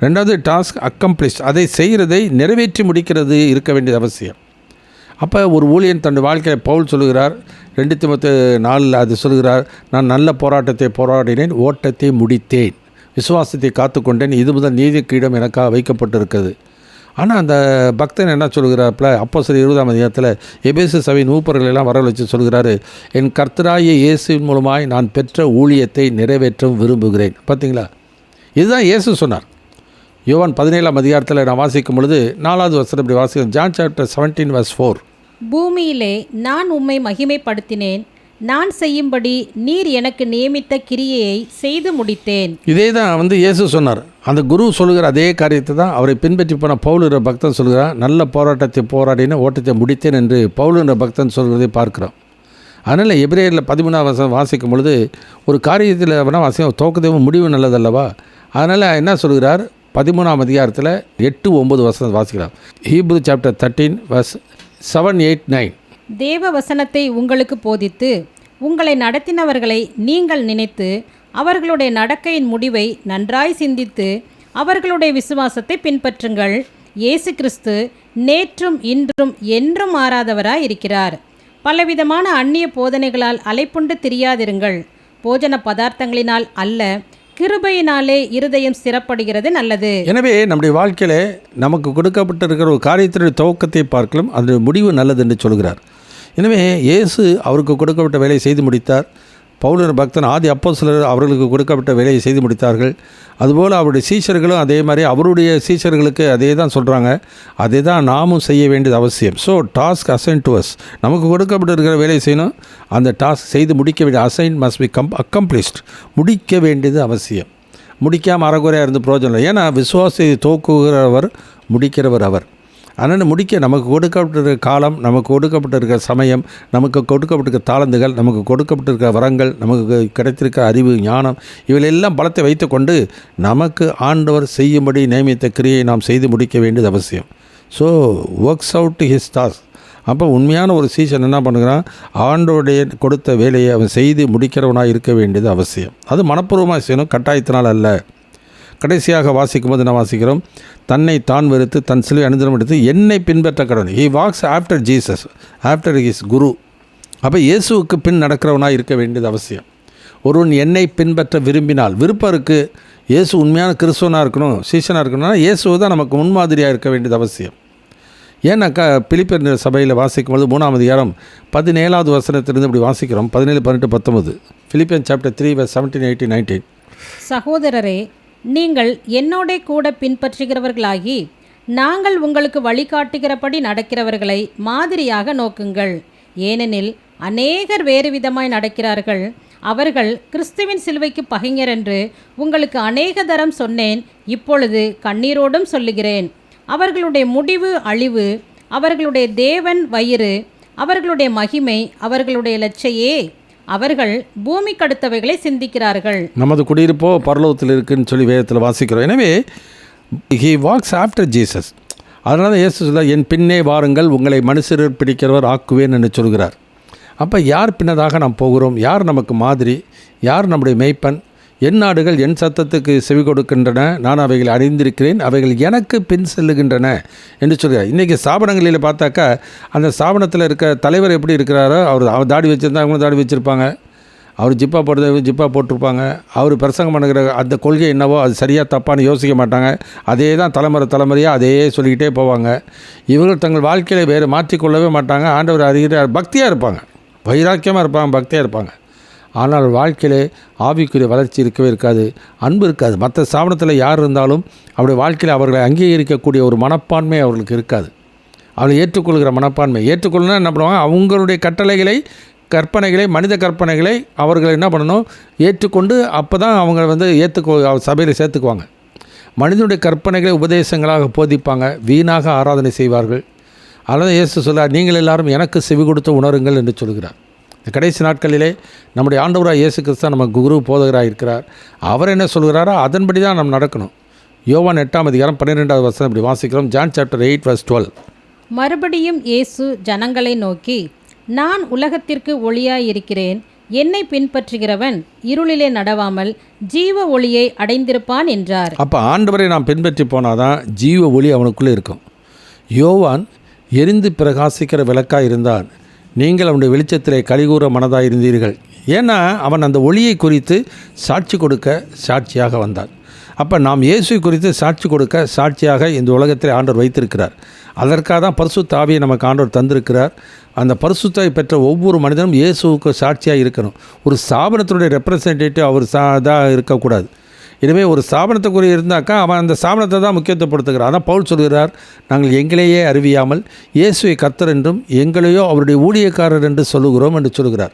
ரெண்டாவது டாஸ்க் அக்கம்ப்ளிஷ், அதை செய்கிறதை நிறைவேற்றி முடிக்கிறது இருக்க வேண்டியது அவசியம். அப்போ ஒரு ஊழியன் தன் வாழ்க்கையை பவுல் சொல்லுகிறார், 2 தீமோத்தேயு 4 அது சொல்கிறார், நான் நல்ல போராட்டத்தை போராடினேன், ஓட்டத்தை முடித்தேன், விசுவாசத்தை காத்துக்கொண்டேன், இது முதல் நீதி கிரீடம் எனக்காக வைக்கப்பட்டிருக்கிறது. ஆனால் அந்த பக்தன் என்ன சொல்கிறாப்புல, அப்போஸ்தலர் 20ஆம் அதிகாரத்தில் எபேசு சபையின் மூப்பர்களெல்லாம் வரவழைச்சு சொல்கிறாரு, என் கர்த்தராகிய இயேசுவின் மூலமாய் நான் பெற்ற ஊழியத்தை நிறைவேற்ற விரும்புகிறேன். பார்த்தீங்களா, இதுதான் இயேசு சொன்னார். யோவான் 17ஆம் அதிகாரத்தில் நான் வாசிக்கும் பொழுது 4வது வசனம் இப்படி வாசிக்கிறேன். John chapter 17 verse 4. பூமியிலே நான் உம்மை மகிமைப்படுத்தினேன், நான் செய்யும்படி நீர் எனக்கு நியமித்த கிரியையை செய்து முடித்தேன். இதே தான் இயேசு சொன்னார். அந்த குரு சொல்லுகிற அதே காரியத்தை தான் அவரை பின்பற்றி போன பவுலுகிற பக்தன் சொல்கிறார். நல்ல போராட்டத்தை போராடின ஓட்டத்தை முடித்தேன் என்று பவுலுகிற பக்தன் சொல்கிறதை பார்க்கிறோம். அதனால் எபிரேயரில் 13ஆம் வசனம் வாசிக்கும் பொழுது ஒரு காரியத்தில் வேணால் வாசிக்கும், துவக்கத்தையும் முடிவு நல்லதல்லவா. அதனால் என்ன சொல்கிறார், 13ஆம் அதிகாரத்தில் 8-9 வசனம் வாசிக்கிறார். Hebrew chapter 13 verse 7, 8, 9. தேவ வசனத்தை உங்களுக்கு போதித்து உங்களை நடத்தினவர்களை நீங்கள் நினைத்து அவர்களுடைய நடக்கையின் முடிவை நன்றாய் சிந்தித்து அவர்களுடைய விசுவாசத்தை பின்பற்றுங்கள். இயேசு கிறிஸ்து நேற்றும் இன்றும் என்றும் மாறாதவராய் இருக்கிறார். பலவிதமான அந்நிய போதனைகளால் அலைப்புண்டு திரியாதிருங்கள். போஜன பதார்த்தங்களினால் அல்ல, கிருபையினாலே இருதயம் ஸ்திரப்படுகிறது நல்லது. எனவே நம்முடைய வாழ்க்கையில் நமக்கு கொடுக்கப்பட்டிருக்கிற ஒரு காரியத்தினுடைய துவக்கத்தை பார்க்கலாம், அதனுடைய முடிவு நல்லது என்று சொல்கிறார். எனவே இயேசு அவருக்கு கொடுக்கப்பட்ட வேலையை செய்து முடித்தார். பவுலர் பக்தன் ஆதி அப்போஸ்தலர் அவர்களுக்கு கொடுக்கப்பட்ட வேலையை செய்து முடித்தார்கள். அதுபோல் அவருடைய சீஷர்களும் அதே மாதிரி அவருடைய சீஷர்களுக்கு அதே தான் சொல்கிறாங்க. அதே தான் நாமும் செய்ய வேண்டியது அவசியம். So task assign to us, நமக்கு கொடுக்கப்பட்டிருக்கிற வேலையை செய்யணும். அந்த டாஸ்க் செய்து முடிக்க வேண்டிய அசைன் மஸ்ட் பி அக்கம்ப்ளிஷ்ட், முடிக்க வேண்டியது அவசியம். முடிக்காமல் அறகுறையாக இருந்து பிரயோஜனம் இல்லை. ஏன்னா விசுவாசத்தை தோக்குகிறவர் முடிக்கிறவர் அவர். அதனால் முடிக்க நமக்கு கொடுக்கப்பட்டிருக்கிற காலம், நமக்கு கொடுக்கப்பட்டிருக்கிற சமயம், நமக்கு கொடுக்கப்பட்டிருக்கிற தாளந்துகள், நமக்கு கொடுக்கப்பட்டிருக்கிற வரங்கள், நமக்கு கிடைத்திருக்கிற அறிவு ஞானம், இவையெல்லாம் பலத்தை வைத்துக்கொண்டு நமக்கு ஆண்டவர் செய்யும்படி நியமித்த கிரியை நாம் செய்து முடிக்க வேண்டியது அவசியம். So works out his task. அப்போ உண்மையான ஒரு சீசன் என்ன பண்ணுறான், ஆண்டோடைய கொடுத்த வேலையை அவன் செய்து முடிக்கிறவனாக இருக்க வேண்டியது அவசியம். அது மனப்பூர்வமாக செய்யணும், கட்டாயத்தினால் அல்ல. கடைசியாக வாசிக்கும் போது என்ன வாசிக்கிறோம், தன்னை தான் வெறுத்து தன் சிலுவை அனுதினம் எடுத்து என்னை பின்பற்ற கடவுள். He walks after Jesus, after his guru. அப்போ இயேசுவுக்கு பின் நடக்கிறவனாக இருக்க வேண்டியது அவசியம். ஒருவன் என்னை பின்பற்ற விரும்பினால், விருப்பம் இருக்குது, இயேசு உண்மையான கிறிஸ்துவனாக இருக்கணும், சீசனாக இருக்கணும்னா இயேசு தான் நமக்கு முன்மாதிரியாக இருக்க வேண்டியது அவசியம். ஏன்னாக்கா பிலிப்பியர் சபையில் வாசிக்கும்போது 3ஆம் அதிகாரம் 17வது வசனத்திலிருந்து இப்படி வாசிக்கிறோம். 17, 18, 19. Philippian chapter 3 verse 17, 18, 19. சகோதரரே, நீங்கள் என்னோட கூட பின்பற்றுகிறவர்களாகி நாங்கள் உங்களுக்கு வழிகாட்டுகிறபடி நடக்கிறவர்களை மாதிரியாக நோக்குங்கள். ஏனெனில் அநேகர் வேறு விதமாய் நடக்கிறார்கள். அவர்கள் கிறிஸ்துவின் சிலுவைக்கு பகைஞர் என்று உங்களுக்கு அநேக தரம் சொன்னேன், இப்பொழுது கண்ணீரோடும் சொல்லுகிறேன். அவர்களுடைய முடிவு அழிவு, அவர்களுடைய தேவன் வயிறு, அவர்களுடைய மகிமை அவர்களுடைய லட்சையே. அவர்கள் பூமிக்கு அடுத்தவைகளை சிந்திக்கிறார்கள். நமது குடியிருப்போ பரலோகத்தில் இருக்குன்னு சொல்லி வேதத்தில் வாசிக்கிறோம். எனவே ஹி வாக்ஸ் ஆஃப்டர் ஜீசஸ். அதனால இயேசு சொல்ல, என் பின்னே வாருங்கள், உங்களை மனுஷர் பிடிக்கிறவர் ஆக்குவேன் என்று சொல்கிறார். அப்போ யார் பின்னதாக நாம் போகிறோம், யார் நமக்கு மாதிரி, யார் நம்முடைய மேய்ப்பன், என் நாடுகள் என் சத்தத்துக்கு செவி கொடுக்கின்றன, நான் அவைகளை அறிந்திருக்கிறேன், அவைகள் எனக்கு பின் செல்லுகின்றன என்று சொல்கிறார். இன்றைக்கி ஸ்தாபனங்களில் பார்த்தாக்கா அந்த ஸ்தாபனத்தில் இருக்க தலைவர் எப்படி இருக்கிறாரோ, அவர் தாடி வச்சுருந்தா அவங்களும் தாடி வச்சுருப்பாங்க, அவர் ஜிப்பா போடுறது ஜிப்பா போட்டிருப்பாங்க, அவர் பிரசங்கம் பண்ணுகிற அந்த கொள்கை என்னவோ அது சரியாக தப்பான்னு யோசிக்க மாட்டாங்க. அதே தான் தலைமுறையாக அதே சொல்லிக்கிட்டே போவாங்க. இவர்கள் தங்கள் வாழ்க்கையில் வேறு மாற்றிக்கொள்ளவே மாட்டாங்க. ஆண்டவர் அறிகிற பக்தியாக இருப்பாங்க, வைராக்கியமாக இருப்பாங்க, பக்தியாக இருப்பாங்க. ஆனால் வாழ்க்கையிலே ஆவிக்குரிய வளர்ச்சி இருக்கவே இருக்காது, அன்பு இருக்காது. மற்ற ஸ்தாபனத்தில் யார் இருந்தாலும் அவருடைய வாழ்க்கையில் அவர்களை அங்கீகரிக்கக்கூடிய ஒரு மனப்பான்மை அவர்களுக்கு இருக்காது. அவளை ஏற்றுக்கொள்கிற மனப்பான்மை, ஏற்றுக்கொள்ளணும்னா என்ன பண்ணுவாங்க, அவங்களுடைய கட்டளைகளை, கற்பனைகளை, மனித கற்பனைகளை அவர்கள் என்ன பண்ணணும், ஏற்றுக்கொண்டு அப்போ தான் அவங்க சபையில் சேர்த்துக்குவாங்க. மனிதனுடைய கற்பனைகளை உபதேசங்களாக போதிப்பாங்க, வீணாக ஆராதனை செய்வார்கள். அதனால் இயேசு சொல்கிறார், நீங்கள் எல்லாரும் எனக்கு செவி கொடுத்து உணருங்கள் என்று சொல்கிறார். கடைசி நாட்களிலே நம்முடைய ஆண்டவராக இயேசு கிறிஸ்து நமக்கு குரு போதகராக இருக்கிறார். அவர் என்ன சொல்கிறாரோ அதன்படி தான் நம்ம நடக்கணும். யோவான் 8:12 இப்படி வாசிக்கிறோம். John chapter 8:12. மறுபடியும் இயேசு ஜனங்களை நோக்கி, நான் உலகத்திற்கு ஒளியாயிருக்கிறேன். என்னை பின்பற்றுகிறவன் இருளிலே நடவாமல் ஜீவ ஒளியை அடைந்திருப்பான் என்றார். அப்போ ஆண்டவரை நாம் பின்பற்றி போனாதான் ஜீவ ஒளி அவனுக்குள்ளே இருக்கும். யோவான் எரிந்து பிரகாசிக்கிற விளக்காக இருந்தான். நீங்கள் அவனுடைய வெளிச்சத்திலே கலிகூற மனதாக இருந்தீர்கள். ஏன்னா அவன் அந்த ஒளியை குறித்து சாட்சி கொடுக்க சாட்சியாக வந்தான். அப்போ நாம் இயேசு குறித்து சாட்சி கொடுக்க சாட்சியாக இந்த உலகத்தில் ஆண்டவர் வைத்திருக்கிறார். அதற்காக தான் பரிசுத்த ஆவியை நமக்கு ஆண்டவர் தந்திருக்கிறார். அந்த பரிசுத்தை பெற்ற ஒவ்வொரு மனிதனும் இயேசுவுக்கு சாட்சியாக இருக்கணும். ஒரு ஸ்தாபனத்தினுடைய ரெப்ரசன்டேட்டிவ் அவர் இதாக இருக்கக்கூடாது. எனவே ஒரு ஸ்தாபனத்துக்குரிய இருந்தாக்கா அவன் அந்த ஸ்தாபனத்தை தான் முக்கியத்துவப்படுத்துகிறான். அதான் பவுல் சொல்கிறார், நாங்கள் எங்களையே அறிவியாமல் இயேசுவை கர்த்தர் என்றும் எங்களையோ அவருடைய ஊழியக்காரர் என்று சொல்லுகிறோம் என்று சொல்கிறார்.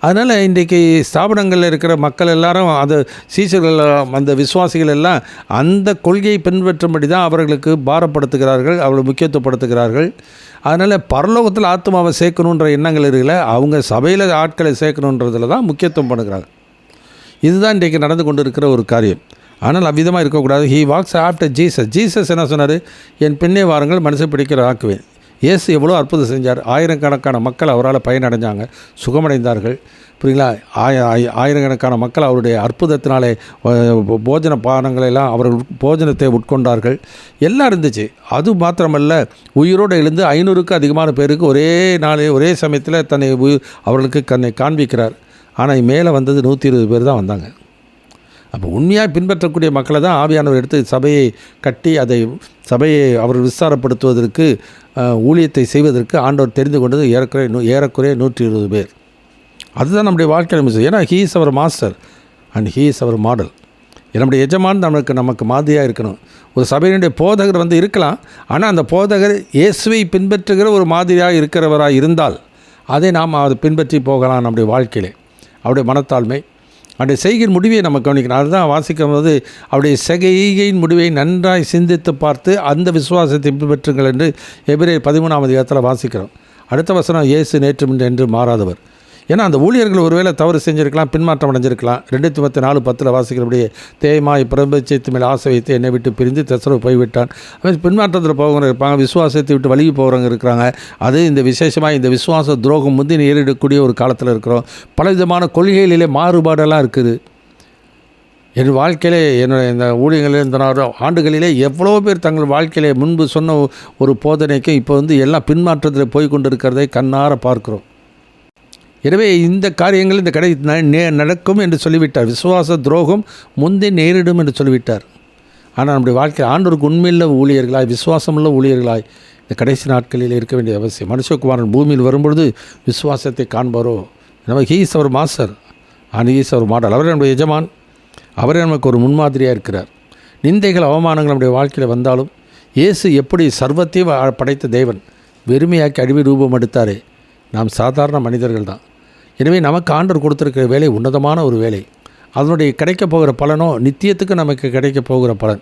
அதனால் இன்றைக்கி ஸ்தாபனங்களில் இருக்கிற மக்கள் எல்லாரும் அது சீசர்கள் அந்த விசுவாசிகள் எல்லாம் அந்த கொள்கையை பின்பற்றும்படி தான் அவர்களுக்கு பாரப்படுத்துகிறார்கள், அவர்கள் முக்கியத்துவப்படுத்துகிறார்கள். அதனால் பரலோகத்தில் ஆத்மாவை சேர்க்கணுன்ற எண்ணங்கள் இருக்குல்ல, அவங்க சபையில் ஆட்களை சேர்க்கணுன்றதில் தான் முக்கியத்துவம் பண்ணுகிறாங்க. இதுதான் இன்றைக்கு நடந்து கொண்டு இருக்கிற ஒரு காரியம். ஆனால் அவ்விதமாக இருக்கக்கூடாது. ஹீ வாக்ஸ் ஆஃப்டர் ஜீசஸ் என்ன சொன்னார்? என் பின்னே வாருங்கள், மனசை பிடிக்கிற ஆக்குவேன். இயேசு எவ்வளோ அற்புதம் செஞ்சார். ஆயிரக்கணக்கான மக்கள் அவரால் பயனடைஞ்சாங்க, சுகமடைந்தார்கள். புரியுங்களா? ஆயிரக்கணக்கான மக்கள் அவருடைய அற்புதத்தினாலே போஜன பானங்களெல்லாம் அவர்கள் போஜனத்தை உட்கொண்டார்கள். எல்லாம் இருந்துச்சு. அது மாத்திரமல்ல, உயிரோடு எழுந்து 500க்கு அதிகமான பேருக்கு ஒரே நாளே ஒரே சமயத்தில் தன்னை அவர்களுக்கு தன்னை காண்பிக்கிறார். ஆனால் மேலே வந்தது 120 பேர் தான் வந்தாங்க. அப்போ உண்மையாக பின்பற்றக்கூடிய மக்களை தான் ஆவியானவர் எடுத்து சபையை கட்டி அதை சபையை அவர் விசாரப்படுத்துவதற்கு ஊழியத்தை செய்வதற்கு ஆண்டவர் தெரிந்து கொண்டது ஏறக்குறைய 120 பேர். அதுதான் நம்முடைய வாழ்க்கையில் மிஸ். ஏன்னா he is our master and he is our model. நம்முடைய எஜமான் நமக்கு மாதிரியாக இருக்கணும். ஒரு சபையினுடைய போதகர் இருக்கலாம். ஆனால் அந்த போதகர் இயேசுவை பின்பற்றுகிற ஒரு மாதிரியாக இருக்கிறவராக இருந்தால் அதை நாம் அதை பின்பற்றி போகலாம். நம்முடைய வாழ்க்கையிலே அவருடைய மனத்தாழ்மை, அவருடைய செய்கையின் முடிவை நம்ம கவனிக்கணும். அதுதான் வாசிக்கும் போது அவருடைய செய்கையின் முடிவை நன்றாய் சிந்தித்து பார்த்து அந்த விசுவாசத்தை பின்பற்றுங்கள் என்று எபிரேயர் 13 வாசிக்கிறோம். அடுத்த வசனம், இயேசு நேற்றும் என்று மாறாதவர். ஏன்னா அந்த ஊழியர்கள் ஒருவேளை தவறு செஞ்சுருக்கலாம், பின்மாற்றம் அடைஞ்சிருக்கலாம். 2 தீமோத்தேயு 4:10 வாசிக்கிறபடியே தேமாய் பிரபஞ்சத்து மேல் ஆசை வைத்து என்னை விட்டு பிரிந்து தெசலோனிக்கே போய்விட்டான். அவன் பின்மாற்றத்தில் போகிறவங்க இருப்பாங்க, விசுவாசத்தை விட்டு வழிவு போகிறவங்க இருக்கிறாங்க. அது இந்த விசேஷமாக இந்த விசுவாச துரோகம் முந்தி நேரிடக்கூடிய ஒரு காலத்தில் இருக்கிறோம். பல விதமான கொள்கைகளிலே மாறுபாடெல்லாம் இருக்குது. என் வாழ்க்கையிலே என்னுடைய இந்த ஊழியங்களில் இந்த ஆண்டுகளிலே எவ்வளோ பேர் தங்கள் வாழ்க்கையிலே முன்பு சொன்ன ஒரு போதனைக்கு இப்போ எல்லாம் பின்மாற்றத்தில் போய் கொண்டு இருக்கிறதை கண்ணார பார்க்கிறோம். எனவே இந்த காரியங்கள் இந்த கடை நடக்கும் என்று சொல்லிவிட்டார். விசுவாச துரோகம் முந்தி நேரிடும் என்று சொல்லிவிட்டார். ஆனால் நம்முடைய வாழ்க்கையில் ஆண்டவருக்கு உண்மையுள்ள ஊழியர்களாய், விசுவாசமுள்ள ஊழியர்களாய் இந்த கடைசி நாட்களில் இருக்க வேண்டிய அவசியம். மனுஷகுமாரன் பூமியில் வரும்பொழுது விசுவாசத்தை காண்பாரோ? நம்ம he is our master and he is our model. அவரே நம்முடைய எஜமான், அவரே நமக்கு ஒரு முன்மாதிரியாக இருக்கிறார். நிந்தைகள் அவமானங்கள் நம்முடைய வாழ்க்கையில் வந்தாலும் இயேசு எப்படி சர்வத்தையும் படைத்த தேவன் வெறுமையாக்கி அழிவு ரூபம் எடுத்தாரே, நாம் சாதாரண மனிதர்கள் தான். எனவே நமக்கு ஆண்டவர் கொடுத்துருக்கிற வேலை உன்னதமான ஒரு வேலை. அதனுடைய கிடைக்கப் போகிற பலனோ நித்தியத்துக்கு நமக்கு கிடைக்கப் போகிற பலன்.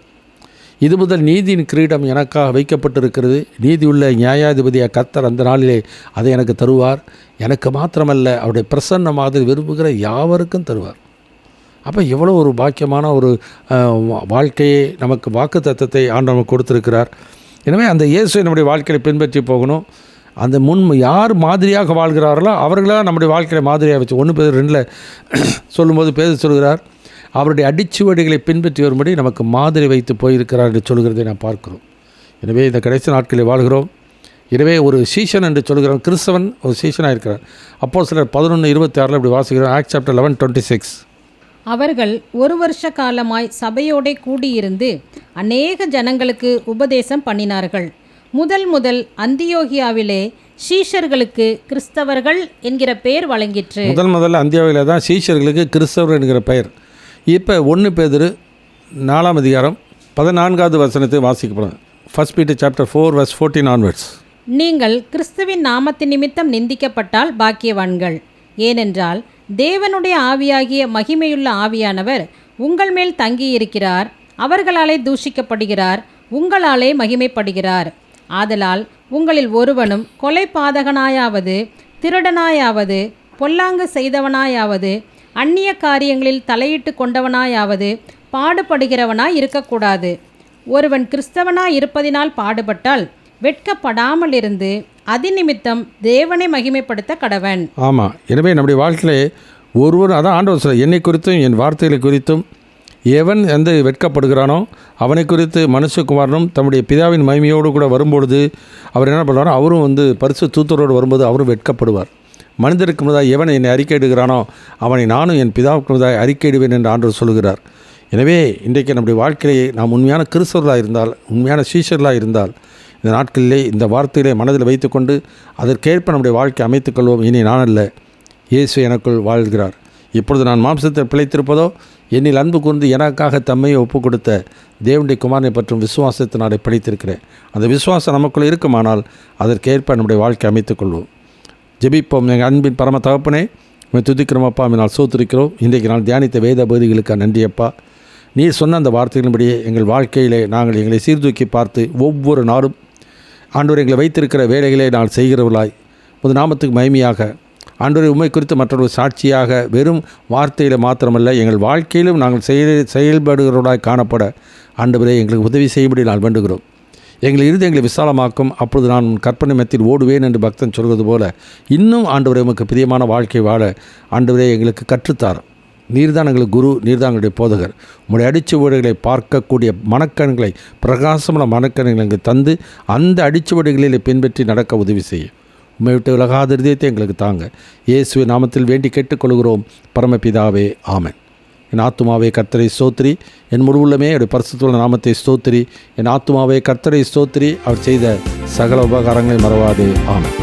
இது முதல் நீதியின் கிரீடம் எனக்காக வைக்கப்பட்டிருக்கிறது. நீதியுள்ள நியாயாதிபதியாக கர்த்தர் அந்த நாளிலே அதை எனக்கு தருவார். எனக்கு மாத்திரமல்ல, அவருடைய பிரசன்ன மாதிரி விரும்புகிற யாவருக்கும் தருவார். அப்போ எவ்வளோ ஒரு பாக்கியமான ஒரு வாழ்க்கையை நமக்கு வாக்கு தத்தத்தை ஆண்டவர் கொடுத்துருக்கிறார். எனவே அந்த இயேசுவை நம்முடைய வாழ்க்கையை பின்பற்றி போகணும். அந்த யார் மாதிரியாக வாழ்கிறார்களோ அவர்களாக நம்முடைய வாழ்க்கையை மாதிரியாக வச்சு 1 பேதுரு 2 சொல்லும்போது பேதுரு சொல்கிறார், அவருடைய அடிச்சுவடிகளை பின்பற்றி வரும்படி நமக்கு மாதிரி வைத்து போயிருக்கிறார் என்று சொல்கிறதை நாம் பார்க்கிறோம். எனவே இந்த கடைசி நாட்களில் வாழ்கிறோம். எனவே ஒரு சீஷன் என்று சொல்கிறோம். கிறிஸ்தவன் ஒரு சீஷனாக இருக்கிறார். அப்போஸ்தலர் 11:26 இப்படி வாசிக்கிறோம். Acts chapter 11:26. அவர்கள் 1 வருஷ காலமாய் சபையோடே கூடியிருந்து அநேக ஜனங்களுக்கு உபதேசம் பண்ணினார்கள். முதல் அந்தியோகியாவிலே சீஷர்களுக்கு கிறிஸ்தவர்கள் என்கிற பெயர் வழங்கிற்று. முதல்ல அந்தியோகியாவிலே தான் சீஷர்களுக்கு கிறிஸ்தவர்கள் என்கிற பெயர். இப்போ 1 பேதுரு 4:14 வாசிக்கப்படும். 1 Peter chapter 4:14 onwards. நீங்கள் கிறிஸ்துவின் நாமத்தின் நிமித்தம் நிந்திக்கப்பட்டால் பாக்கியவான்கள். ஏனென்றால் தேவனுடைய ஆவியாகிய மகிமையுள்ள ஆவியானவர் உங்கள் மேல் தங்கியிருக்கிறார். அவர்களாலே தூஷிக்கப்படுகிறார், உங்களாலே மகிமைப்படுகிறார். ஆதலால் உங்களில் ஒருவனும் கொலைபாதகனாயாவது, திருடனாயாவது, பொல்லாங்கு செய்தவனாயாவது அந்நிய காரியங்களில் தலையிட்டு கொண்டவனாயாவது பாடுபடுகிறவனாய் இருக்கக்கூடாது. ஒருவன் கிறிஸ்தவனாய் இருப்பதினால் பாடுபட்டால் வெட்கப்படாமல் இருந்து அதிநிமித்தம் தேவனை மகிமைப்படுத்த கடவன். ஆமாம். எனவே நம்முடைய வாழ்க்கையிலே ஒருவர், அதான் ஆண்டவர் சொல்ல, என்னை குறித்தும் என் வார்த்தைகளை குறித்தும் எவன் எந்த வெட்கப்படுகிறானோ அவனை குறித்து மனுஷகுமாரனும் தம்முடைய பிதாவின் மகிமையோடு கூட வரும்பொழுது அவர் என்ன பண்ணுவாரோ, அவரும் பரிசுத்த தூதரோடு வரும்போது அவரும் வெட்கப்படுவார். மனிதருக்கு முன்னதாக எவன் என்னை அறிக்கையிடுகிறானோ அவனை நானும் என் பிதாவுக்கு முன்னதாக அறிக்கையிடுவேன் என்று ஆண்டவர் சொல்கிறார். எனவே இன்றைக்கு நம்முடைய வாழ்க்கையிலே நாம் உண்மையான கிறிஸ்தவர்களாக இருந்தால், உண்மையான சீஷர்களாக இருந்தால், இந்த நாட்களிலே இந்த வார்த்தையிலே மனதில் வைத்துக்கொண்டு அதற்கேற்ப நம்முடைய வாழ்க்கை அமைத்துக்கொள்வோம். இனி நான் அல்ல, இயேசு எனக்குள் வாழ்கிறார். இப்பொழுது நான் மாம்சத்தில் பிழைத்திருப்பதோ என்னில் அன்பு கூர்ந்து எனக்காக தம்மையை ஒப்புக் கொடுத்த தேவனுடைய குமாரனை பற்றும் விசுவாசத்தினாலே பிழைத்திருக்கிறேன். அந்த விசுவாசம் நமக்குள் இருக்குமானால் அதற்கேற்ப நம்முடைய வாழ்க்கை அமைத்துக்கொள்வோம். ஜெபிப்போம். எங்கள் அன்பின் பரம தகப்பனே, துதிக்கிறோம் அப்பா, நாள் சோத்திருக்கிறோம். இன்றைக்கு நான் தியானித்த வேத பகுதிகளுக்கு நன்றி அப்பா. நீர் சொன்ன அந்த வார்த்தைகளின்படியே எங்கள் வாழ்க்கையிலே நாங்கள் எங்களை சீர்தூக்கி பார்த்து ஒவ்வொரு நாளும் ஆண்டவர் எங்களை வைத்திருக்கிற வேலைகளை நாங்கள் செய்கிறவர்களாய் ஒரு நாமத்துக்கு மகிமையாக ஆண்டவரை உண்மை குறித்து மற்றொரு சாட்சியாக வெறும் வார்த்தையில் மாத்திரமல்ல எங்கள் வாழ்க்கையிலும் நாங்கள் செயல்படுகிறவர்களாய் காணப்பட ஆண்டவரே எங்களுக்கு உதவி செய்யும்படி நான் வேண்டுகிறோம். எங்கள் இறுதி எங்களை விசாலமாக்கும். அப்பொழுது நான் கற்பனை மெத்தில் ஓடுவேன் என்று பக்தன் சொல்வது போல இன்னும் ஆண்டவரே உமக்கு பிரியமான வாழ்க்கை வாழ ஆண்டவரே எங்களுக்கு கற்றுத்தார். நீர்தான் எங்களுக்கு குரு, நீர்தான் எங்களுடைய போதகர். உங்களுடைய அடிச்சுவடுகளை பார்க்கக்கூடிய மனக்கண்களை, பிரகாசமான மனக்கண்களை எங்களுக்கு தந்து அந்த அடிச்சுவடுகளில் பின்பற்றி நடக்க உதவி செய்யும். உண்மை விட்டு விலகாத இருதயத்தை எங்களுக்கு தாங்க. இயேசுவின் நாமத்தில் வேண்டி கேட்டுக்கொள்கிறோம் பரமபிதாவே, ஆமென். என் ஆத்துமாவே கர்த்தரை ஸ்தோத்திரி, என் முழுவுள்ளமே அவருடைய பரிசுத்தமுள்ள நாமத்தை ஸ்தோத்திரி. என் ஆத்துமாவே கர்த்தரை ஸ்தோத்திரி, அவர் செய்த சகல உபகாரங்களை மறவாதே, ஆமென்.